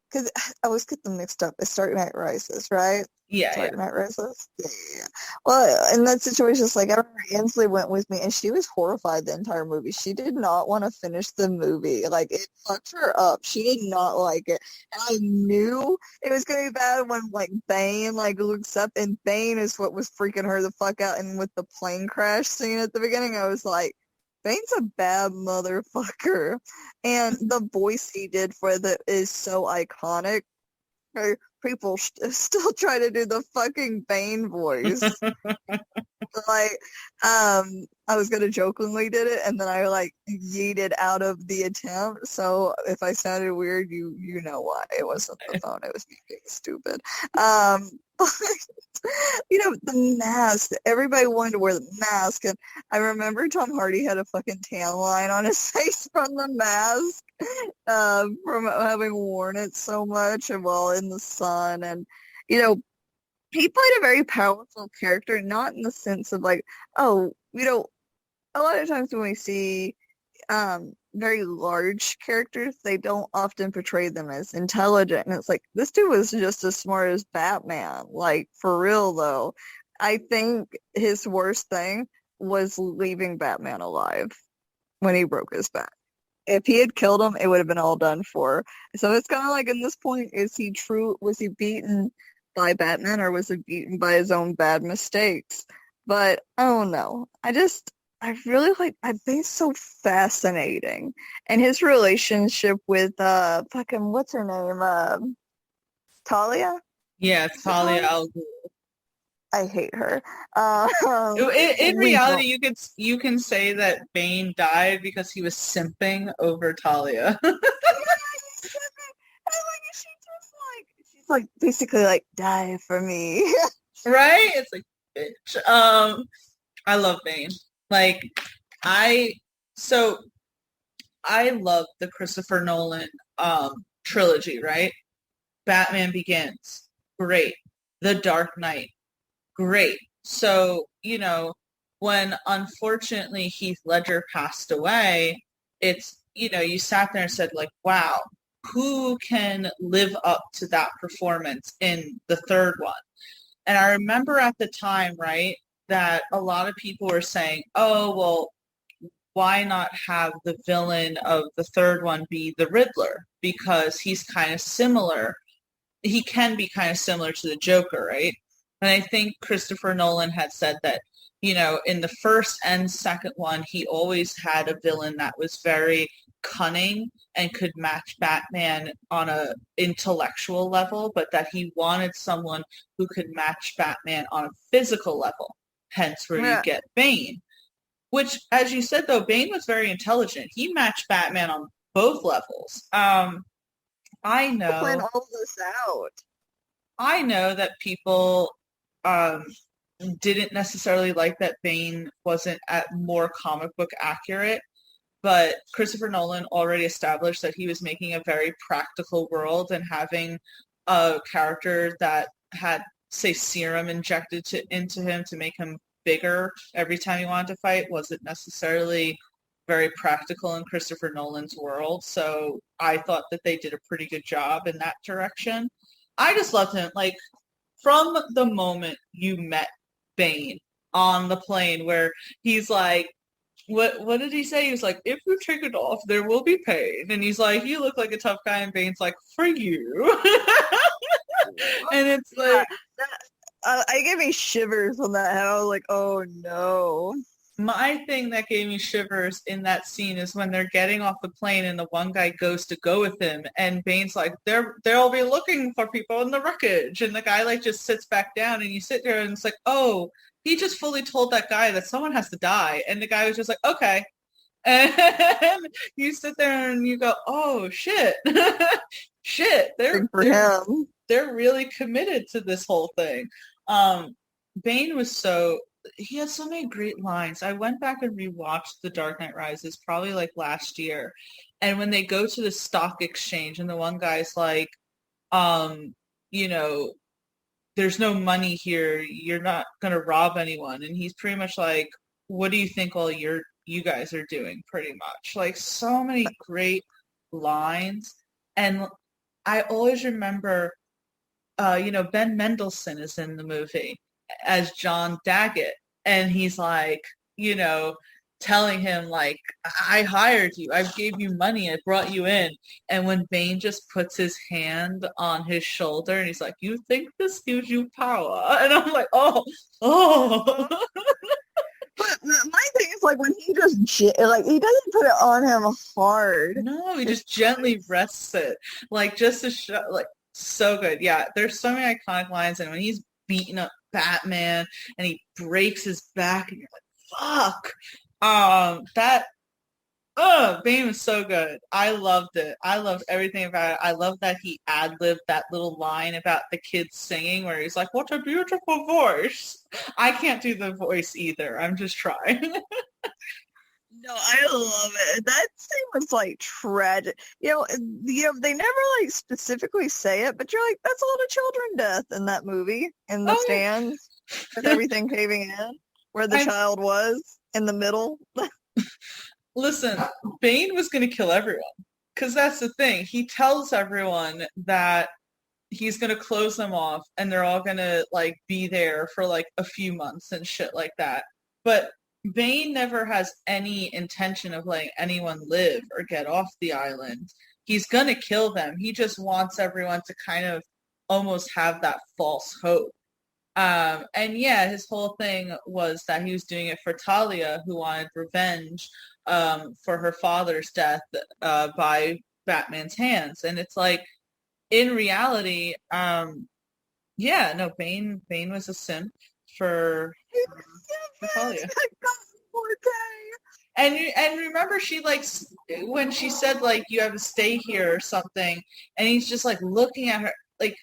because I always get them mixed up. It's Dark Knight Rises, right? Yeah. Dark Knight Rises? Yeah. Well, in that situation, it's like, I remember Ansley went with me, and she was horrified the entire movie. She did not want to finish the movie. Like, it fucked her up. She did not like it. And I knew it was going to be bad when, like, Bane, like, looks up, and Bane is what was freaking her the fuck out. And with the plane crash scene at the beginning, I was like, Bane's a bad motherfucker. And the voice he did for it is so iconic. People still try to do the fucking Bane voice. Like, I was gonna jokingly did it, and then I, like, yeeted out of the attempt. So if I sounded weird, you know why. It wasn't the phone. It was me being stupid. But, you know, the mask. Everybody wanted to wear the mask, and I remember Tom Hardy had a fucking tan line on his face from the mask, from having worn it so much and while in the sun. And, you know, he played a very powerful character, not in the sense of, like, oh, you know, a lot of times when we see very large characters, they don't often portray them as intelligent. And it's like, this dude was just as smart as Batman. Like, for real, though. I think his worst thing was leaving Batman alive when he broke his back. If he had killed him, it would have been all done for. So it's kind of like, in this point, was he beaten by Batman, or was he beaten by his own bad mistakes? But I don't know. I really like, I think it's so fascinating. And his relationship with fucking, what's her name? Talia? Yeah, Talia al Ghul. I hate her. In reality, you can say that Bane died because he was simping over Talia. She's like basically like, die for me. Right? It's like, bitch. I love Bane. Like, I love the Christopher Nolan trilogy, right? Batman Begins, great. The Dark Knight, great. So, you know, when unfortunately Heath Ledger passed away, it's, you know, you sat there and said, like, wow, who can live up to that performance in the third one? And I remember at the time, right, that a lot of people were saying, oh, well, why not have the villain of the third one be the Riddler? Because he's kind of similar. He can be kind of similar to the Joker, right? And I think Christopher Nolan had said that, you know, in the first and second one, he always had a villain that was very cunning and could match Batman on a intellectual level, but that he wanted someone who could match Batman on a physical level. Hence where you get Bane. Which, as you said, though, Bane was very intelligent. He matched Batman on both levels. I know. Plan all this out. I know that people didn't necessarily like that Bane wasn't more comic book accurate, but Christopher Nolan already established that he was making a very practical world, and having a character that had, say, serum injected into him to make him bigger every time he wanted to fight wasn't necessarily very practical in Christopher Nolan's world. So I thought that they did a pretty good job in that direction. I just loved him. Like, from the moment you met Bane on the plane, where he's like, what did he say? He was like, if you take it off, there will be pain. And he's like, you look like a tough guy. And Bane's like, for you. And it's like, I gave me shivers on that. I was like, oh no. My thing that gave me shivers in that scene is when they're getting off the plane and the one guy goes to go with him and Bane's like, they'll be looking for people in the wreckage. And the guy like just sits back down and you sit there and it's like, oh, he just fully told that guy that someone has to die. And the guy was just like, okay. And you sit there and you go, oh, shit. Shit. Good for him. They're really committed to this whole thing. Bane was he had so many great lines. I went back and rewatched The Dark Knight Rises probably like last year. And when they go to the stock exchange and the one guy's like, you know, there's no money here. You're not going to rob anyone. And he's pretty much like, what do you think all you guys are doing? Pretty much. Like so many great lines. And I always remember, Ben Mendelsohn is in the movie as John Daggett. And he's like, telling him like, I hired you. I gave you money. I brought you in. And when Bane just puts his hand on his shoulder and he's like, you think this gives you power? And I'm like, oh. But my thing is like when he just he doesn't put it on him hard. No, he just gently rests it. Like just to show, like so good. Yeah, there's so many iconic lines. And when he's beating up Batman and he breaks his back and you're like, fuck. Bane was so good. I loved it. I loved everything about it. I love that he ad-libbed that little line about the kids singing where he's like, what a beautiful voice. I can't do the voice either. I'm just trying. No, I love it. That scene was like tragic. They never like specifically say it, but you're like, that's a lot of children death in that movie, in the stands, with everything caving in, where the child was in the middle. Listen, Bane was going to kill everyone, because that's the thing. He tells everyone that he's going to close them off, and they're all going to like be there for like a few months and shit like that. But Bane never has any intention of letting anyone live or get off the island. He's going to kill them. He just wants everyone to kind of almost have that false hope. And yeah, his whole thing was that he was doing it for Talia, who wanted revenge for her father's death by Batman's hands. And it's like, in reality, Bane was a simp for Talia. And remember, she like when she said like you have to stay here or something, and he's just like looking at her like,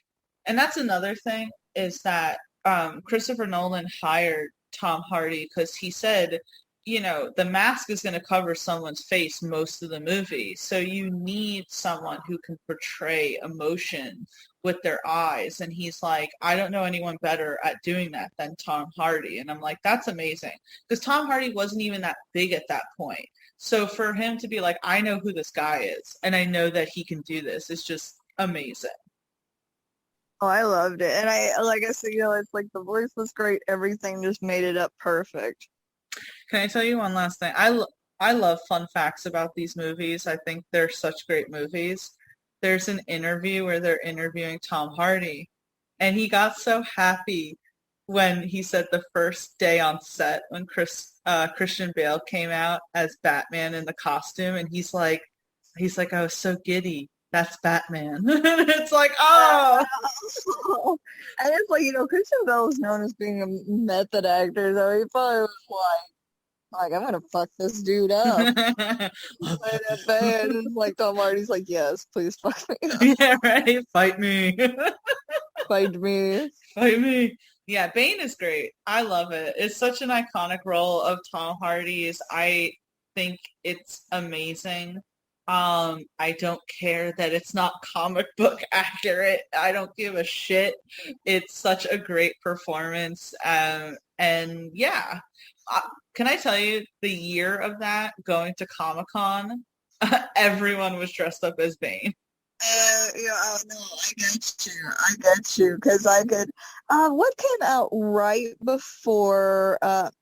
and that's another thing is that Christopher Nolan hired Tom Hardy because he said, the mask is going to cover someone's face most of the movie, so you need someone who can portray emotion with their eyes. And he's like, I don't know anyone better at doing that than Tom Hardy. And I'm like, that's amazing, because Tom Hardy wasn't even that big at that point. So for him to be like, I know who this guy is, and I know that he can do this, is just amazing. Oh, I loved it. And I said, it's like the voice was great. Everything just made it up perfect. Can I tell you one last thing? I love fun facts about these movies. I think they're such great movies. There's an interview where they're interviewing Tom Hardy, and he got so happy when he said the first day on set when Christian Bale came out as Batman in the costume, and he's like, I was so giddy. That's Batman. It's like, oh. And it's like, Christian Bale is known as being a method actor, so he probably was like, I'm gonna fuck this dude up. And it's like Tom Hardy's like, yes, please fuck me. Yeah, right. Fight me. Fight me. Fight me. Yeah, Bane is great. I love it. It's such an iconic role of Tom Hardy's. I think it's amazing. I don't care that it's not comic book accurate. I don't give a shit. It's such a great performance. And yeah, can I tell you, the year of that, going to Comic-Con, everyone was dressed up as Bane. I get you, because I could, what came out right before,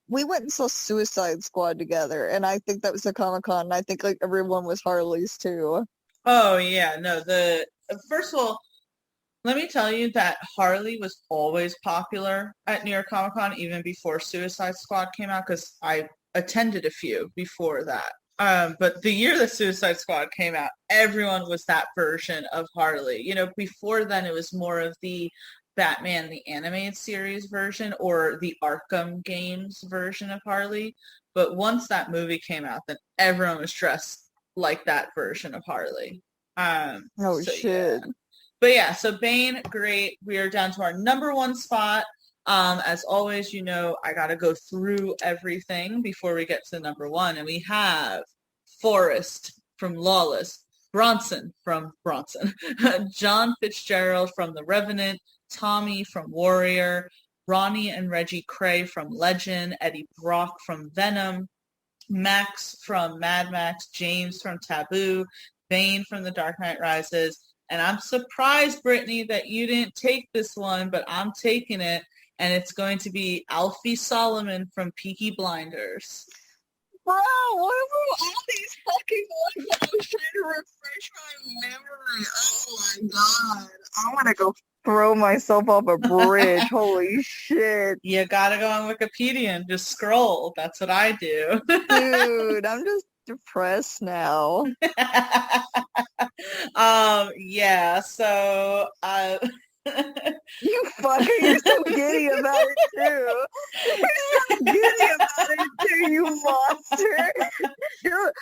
we went and saw Suicide Squad together, and I think that was a Comic-Con, and I think, like, everyone was Harley's, too. Oh, yeah, no, first of all, let me tell you that Harley was always popular at New York Comic Con, even before Suicide Squad came out, because I attended a few before that. But the year that Suicide Squad came out, everyone was that version of Harley. You know, before then it was more of the Batman the Animated Series version or the Arkham games version of Harley. But once that movie came out, then everyone was dressed like that version of Harley. Shit. Yeah. But yeah, so Bane, great. We are down to our number one spot. As always, you know, I got to go through everything before we get to number one. And we have Forrest from Lawless, Bronson from Bronson, John Fitzgerald from The Revenant, Tommy from Warrior, Ronnie and Reggie Cray from Legend, Eddie Brock from Venom, Max from Mad Max, James from Taboo, Bane from The Dark Knight Rises. And I'm surprised, Brittany, that you didn't take this one, but I'm taking it. And it's going to be Alfie Solomon from Peaky Blinders. Bro, what were all these fucking ones? I was trying to refresh my memory. Oh my god. I'm gonna go throw myself off a bridge. Holy shit. You gotta go on Wikipedia and just scroll. That's what I do. Dude, I'm just depressed now. Yeah, so you fucker, you're so giddy about it too. You're so giddy about it too, you monster. Do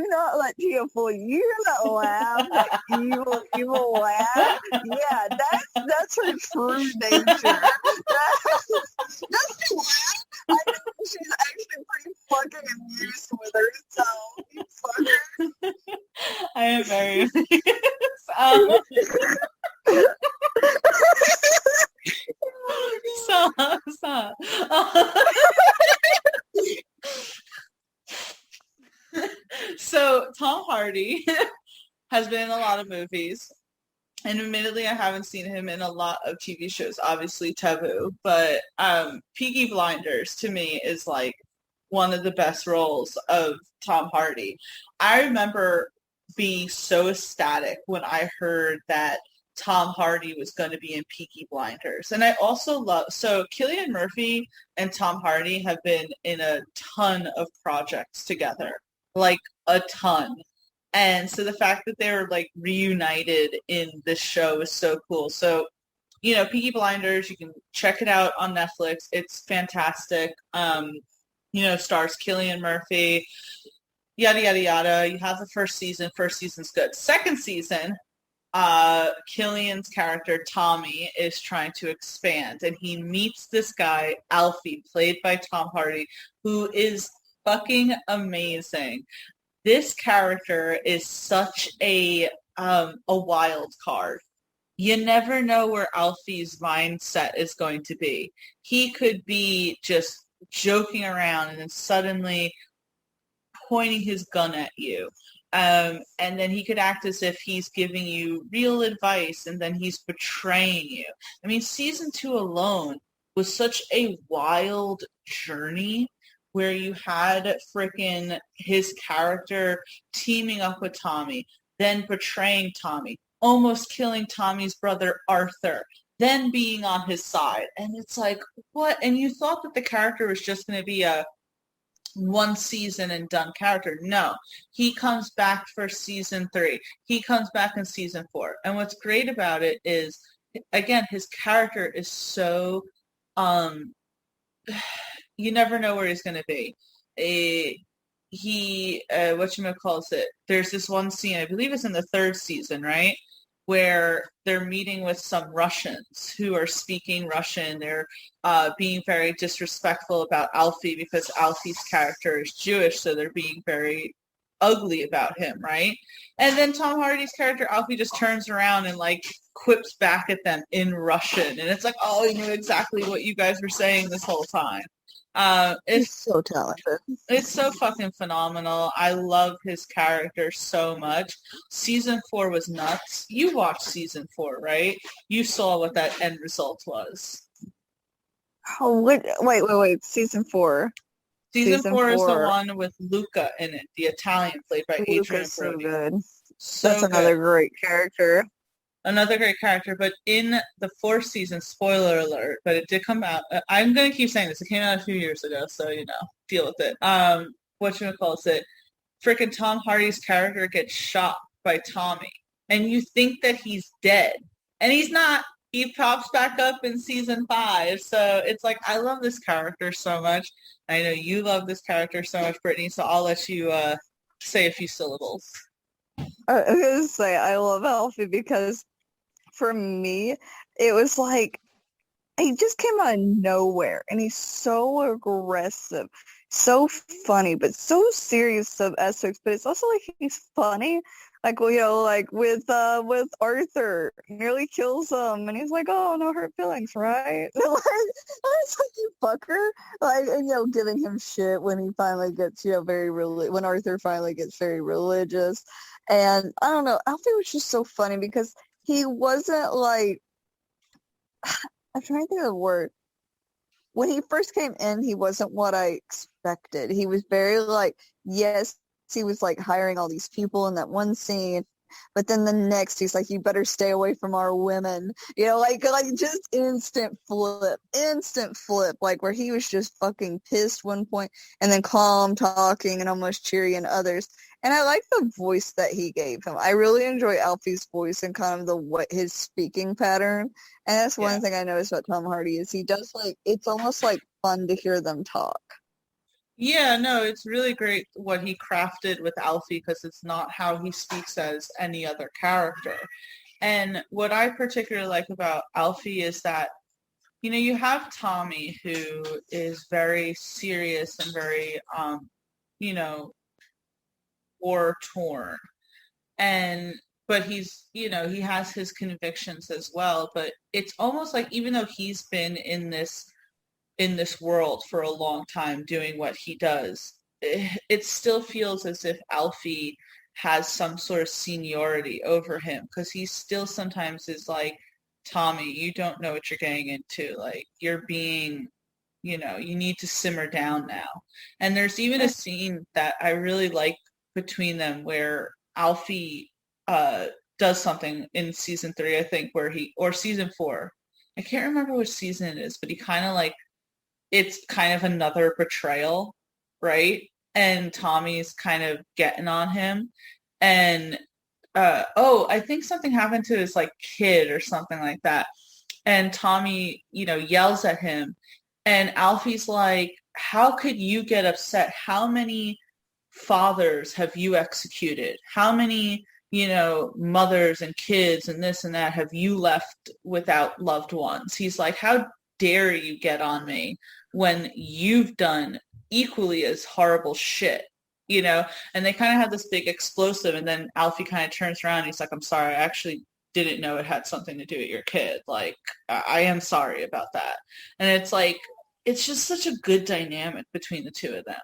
not let Tia fool you. You hear that laugh? That evil laugh? Yeah, that's her true nature. That's the laugh. I know she's actually pretty fucking amused with herself, you fucker. I am very Stop. So Tom Hardy has been in a lot of movies, and admittedly I haven't seen him in a lot of TV shows, obviously Taboo, but Peaky Blinders to me is like one of the best roles of Tom Hardy. I remember being so ecstatic when I heard that Tom Hardy was going to be in Peaky Blinders. And I also love, so Cillian Murphy and Tom Hardy have been in a ton of projects together, like a ton. And so the fact that they were like reunited in this show is so cool. So, you know, Peaky Blinders, you can check it out on Netflix. It's fantastic. You know, stars Cillian Murphy, yada, yada, yada. You have the first season. First season's good. Second season, Killian's character, Tommy, is trying to expand. And he meets this guy, Alfie, played by Tom Hardy, who is fucking amazing. This character is such a wild card. You never know where Alfie's mindset is going to be. He could be just joking around and then suddenly pointing his gun at you. And then he could act as if he's giving you real advice, and then he's betraying you. I mean, season 2 alone was such a wild journey where you had frickin' his character teaming up with Tommy, then betraying Tommy, almost killing Tommy's brother Arthur, then being on his side. And it's like, what? And you thought that the character was just going to be a one season and done character. No, he comes back for season 3. He comes back in season 4. And what's great about it is, again, his character is so, you never know where he's going to be. There's this one scene, I believe it's in the 3rd season, right? Where they're meeting with some Russians who are speaking Russian. They're being very disrespectful about Alfie because Alfie's character is Jewish, so they're being very ugly about him, right? And then Tom Hardy's character, Alfie, just turns around and, like, quips back at them in Russian. And it's like, oh, he knew exactly what you guys were saying this whole time. He's so talented. It's so fucking phenomenal. I love his character so much. Season 4 was nuts. You watched season 4, right? You saw what that end result was. Oh, wait. Season 4. Season 4 is the one with Luca in it, the Italian, played by Adrian Luca's so Brody. good. So That's another good. great character. another great character. But in the fourth season, spoiler alert, but it did come out. I'm going to keep saying this. It came out a few years ago, so, deal with it. Whatchamacallit, freaking Tom Hardy's character gets shot by Tommy. And you think that he's dead. And he's not. He pops back up in season 5. So it's like, I love this character so much. I know you love this character so much, Brittany, so I'll let you say a few syllables. I was going to say, I love Alfie because for me, it was like, he just came out of nowhere, and he's so aggressive, so funny, but so serious some aspects, but it's also like he's funny. Like, like with Arthur, nearly kills him, and he's like, "Oh, no hurt feelings, right?" It's like, you fucker. Like, and giving him shit when he finally gets, when Arthur finally gets very religious, and I don't know, Alfie was just so funny because he wasn't like, I'm trying to think of the word. When he first came in, he wasn't what I expected. He was very like, yes. He was like hiring all these people in that one scene, but then the next he's like, you better stay away from our women, like just instant flip, like where he was just fucking pissed one point and then calm talking and almost cheery in others. And I like the voice that he gave him. I really enjoy Alfie's voice and kind of his speaking pattern. And that's one thing I noticed about Tom Hardy is he does it's almost like fun to hear them talk. Yeah, no, it's really great what he crafted with Alfie because it's not how he speaks as any other character. And what I particularly like about Alfie is that, you have Tommy who is very serious and very, war-torn. But he's, he has his convictions as well. But it's almost like even though he's been in this world for a long time doing what he does, it still feels as if Alfie has some sort of seniority over him because he still sometimes is like, Tommy, you don't know what you're getting into. Like, you're being, you need to simmer down now. And there's even a scene that I really like between them where Alfie does something in season 3, I think, or season 4. I can't remember which season it is, but he kind of it's kind of another betrayal, right? And Tommy's kind of getting on him. And, I think something happened to his, kid or something like that. And Tommy, yells at him. And Alfie's like, how could you get upset? How many fathers have you executed? How many, mothers and kids and this and that have you left without loved ones? He's like, how dare you get on me when you've done equally as horrible shit, And they kind of have this big explosive, and then Alfie kind of turns around and he's like, I'm sorry, I actually didn't know it had something to do with your kid. Like, I am sorry about that. And it's like, it's just such a good dynamic between the two of them.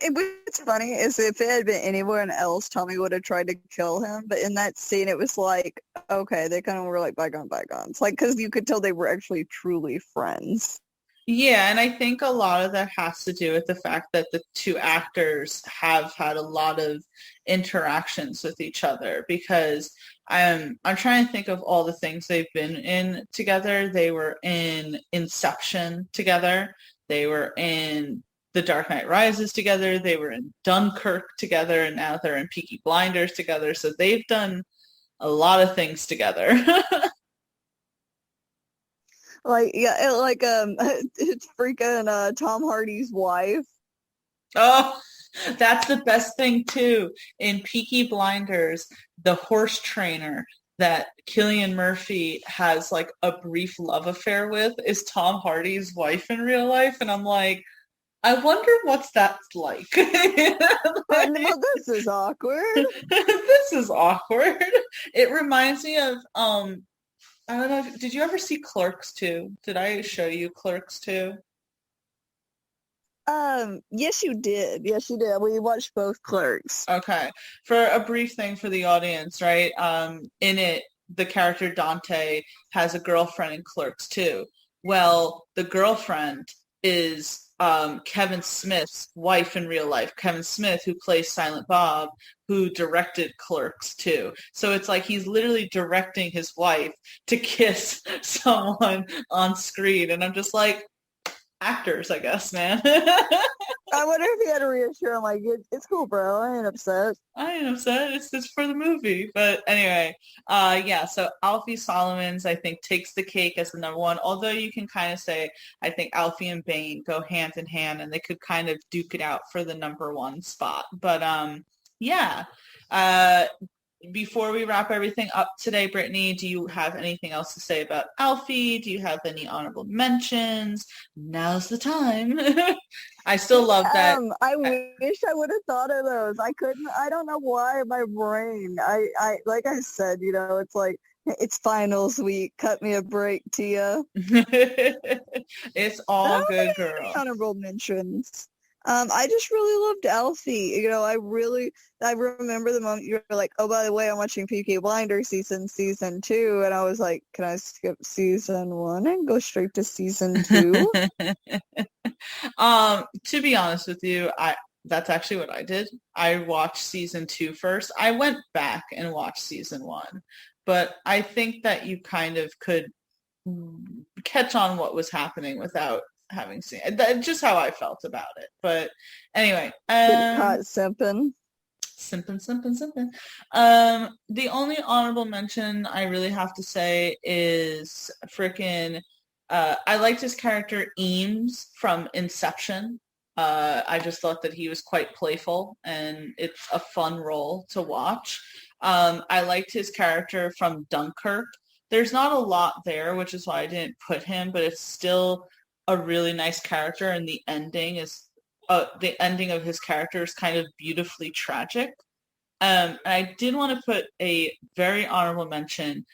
And what's funny is if it had been anyone else, Tommy would have tried to kill him. But in that scene, it was like, okay, they kind of were like bygones. Like, because you could tell they were actually truly friends. Yeah, and I think a lot of that has to do with the fact that the two actors have had a lot of interactions with each other because I'm trying to think of all the things they've been in together. They were in Inception together. They were in The Dark Knight Rises together. They were in Dunkirk together, and now they're in Peaky Blinders together. So they've done a lot of things together. It's freaking Tom Hardy's wife. Oh, that's the best thing too. In Peaky Blinders, the horse trainer that Cillian Murphy has a brief love affair with is Tom Hardy's wife in real life, and I'm like, I wonder what's that's like. Well, this is awkward. This is awkward. It reminds me of I don't know. Did you ever see Clerks 2? Did I show you Clerks 2? Yes, you did. Yes, you did. We watched both Clerks. Okay. For a brief thing for the audience, right? In it, the character Dante has a girlfriend in Clerks 2. Well, the girlfriend is Kevin Smith's wife in real life, Kevin Smith, who plays Silent Bob, who directed Clerks too. So it's like he's literally directing his wife to kiss someone on screen. And I'm just like, actors, I guess, man. I wonder if he had to reassure him, like, it's cool, bro. I ain't upset. I ain't upset. It's for the movie. But anyway, yeah, so Alfie Solomons, I think, takes the cake as the number one. Although you can kind of say, I think Alfie and Bane go hand in hand, and they could kind of duke it out for the number one spot. But yeah. Before we wrap everything up today, Brittany, do you have anything else to say about Alfie? Do you have any honorable mentions? Now's the time. I still love that. I wish I would have thought of those. I couldn't. I don't know why my brain. I like I said, you know, it's like it's finals week. Cut me a break, Tia. It's all good, girl. Honorable mentions. I just really loved Alfie. You know, I remember the moment you were like, oh, by the way, I'm watching Peaky Blinders season 2. And I was like, can I skip season 1 and go straight to season 2? To be honest with you, that's actually what I did. I watched season 2 first. I went back and watched season 1. But I think that you kind of could catch on what was happening without having seen it. That's just how I felt about it. But anyway, simping. The only honorable mention I really have to say is freaking I liked his character Eames from Inception. I just thought that he was quite playful, and it's a fun role to watch. I liked his character from Dunkirk. There's not a lot there, which is why I didn't put him, but it's still a really nice character, and the ending of his character is kind of beautifully tragic. And I did want to put a very honorable mention.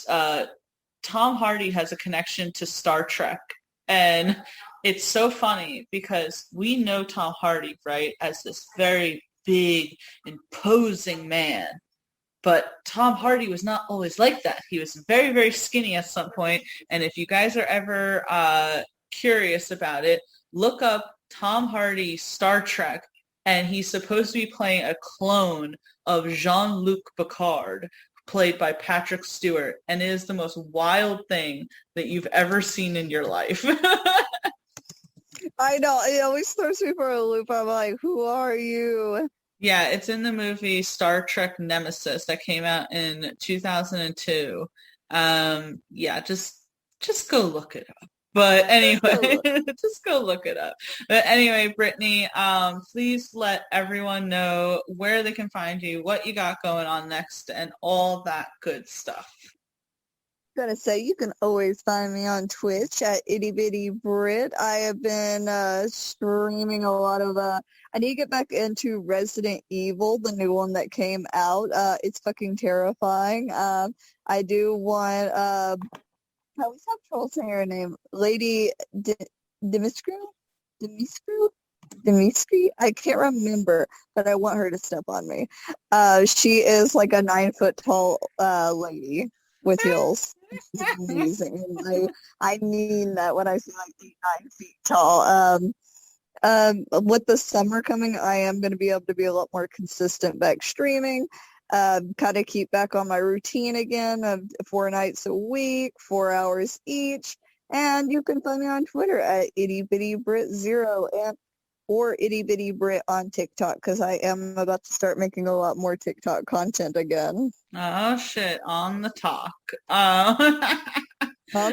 Tom Hardy has a connection to Star Trek, and it's so funny because we know Tom Hardy, right, as this very big, imposing man. But Tom Hardy was not always like that. He was very, very skinny at some point. And if you guys are ever curious about it, look up Tom Hardy Star Trek, and he's supposed to be playing a clone of Jean-Luc Picard, played by Patrick Stewart, and it is the most wild thing that you've ever seen in your life. I know, it always throws me for a loop. I'm like, who are you? Yeah, it's in the movie Star Trek Nemesis that came out in 2002. Yeah, just go look it up. But anyway, just go look it up. But anyway, Brittany, please let everyone know where they can find you, what you got going on next, and all that good stuff. I'm gonna say you can always find me on Twitch at Itty Bitty Brit. I have been streaming a lot of I need to get back into Resident Evil, the new one that came out. It's fucking terrifying. I do want how was that troll saying her name? Lady Dimitri? I can't remember, but I want her to step on me. She is like a 9-foot tall lady with heels. It's amazing. And I mean that when I say like 9 feet tall. With the summer coming, I am going to be able to be a lot more consistent back streaming. Kind of keep back on my routine again of 4 nights a week, 4 hours each. And you can find me on Twitter at ittybitty_Brit0 or ittybitty_Brit on TikTok, because I am about to start making a lot more TikTok content again. Oh shit, on the talk. On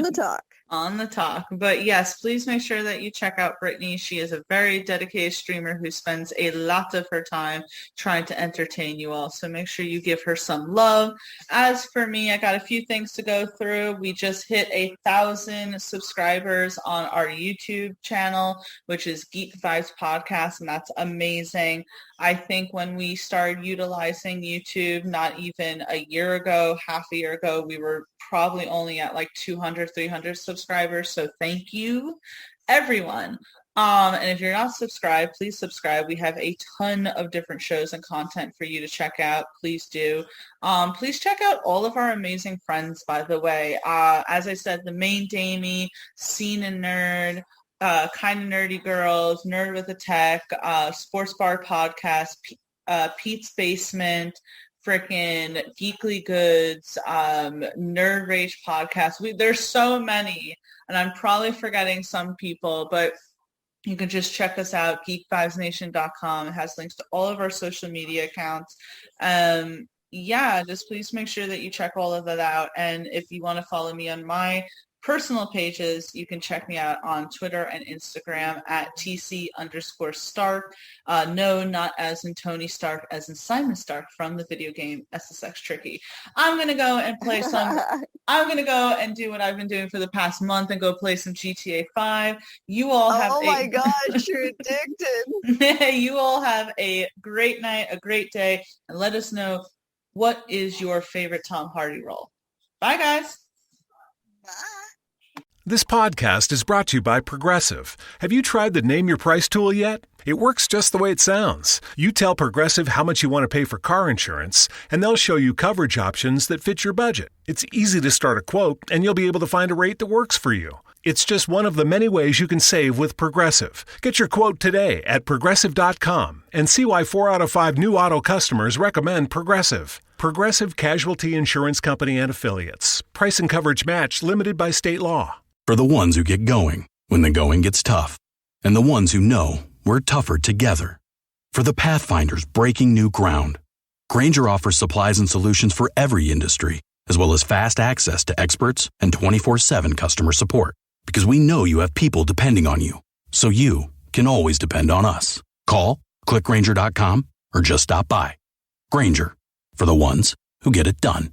the talk. On the talk. But yes, please make sure that you check out Brittany. She is a very dedicated streamer who spends a lot of her time trying to entertain you all. So make sure you give her some love. As for me, I got a few things to go through. We just hit 1,000 subscribers on our YouTube channel, which is Geek Vibes Podcast, and that's amazing. I think when we started utilizing YouTube, not even a year ago, half a year ago, we were probably only at like 200, 300 subscribers. So thank you, everyone. And if you're not subscribed, please subscribe. We have a ton of different shows and content for you to check out. Please do. Please check out all of our amazing friends, by the way. As I said, the main Damie, Scene and Nerd, Kind of Nerdy Girls, Nerd with a Tech, Sports Bar Podcast, Pete's Basement, frickin' Geekly Goods, Nerd Rage Podcast. There's so many, and I'm probably forgetting some people, but you can just check us out, geek5snation.com. It has links to all of our social media accounts. Just please make sure that you check all of that out. And if you want to follow me on my personal pages, you can check me out on Twitter and Instagram at TC_Stark. No, not as in Tony Stark, as in Simon Stark from the video game SSX Tricky. I'm going to go and play I'm going to go and do what I've been doing for the past month and go play some GTA 5. You all have my gosh, you're addicted. You all have a great night, a great day, and let us know what is your favorite Tom Hardy role. Bye, guys. Bye. This podcast is brought to you by Progressive. Have you tried the Name Your Price tool yet? It works just the way it sounds. You tell Progressive how much you want to pay for car insurance, and they'll show you coverage options that fit your budget. It's easy to start a quote, and you'll be able to find a rate that works for you. It's just one of the many ways you can save with Progressive. Get your quote today at Progressive.com and see why 4 out of 5 new auto customers recommend Progressive. Progressive Casualty Insurance Company and Affiliates. Price and coverage match limited by state law. For the ones who get going when the going gets tough, and the ones who know we're tougher together. For the Pathfinders breaking new ground, Grainger offers supplies and solutions for every industry, as well as fast access to experts and 24/7 customer support. Because we know you have people depending on you, so you can always depend on us. Call, click Grainger.com, or just stop by. Grainger, for the ones who get it done.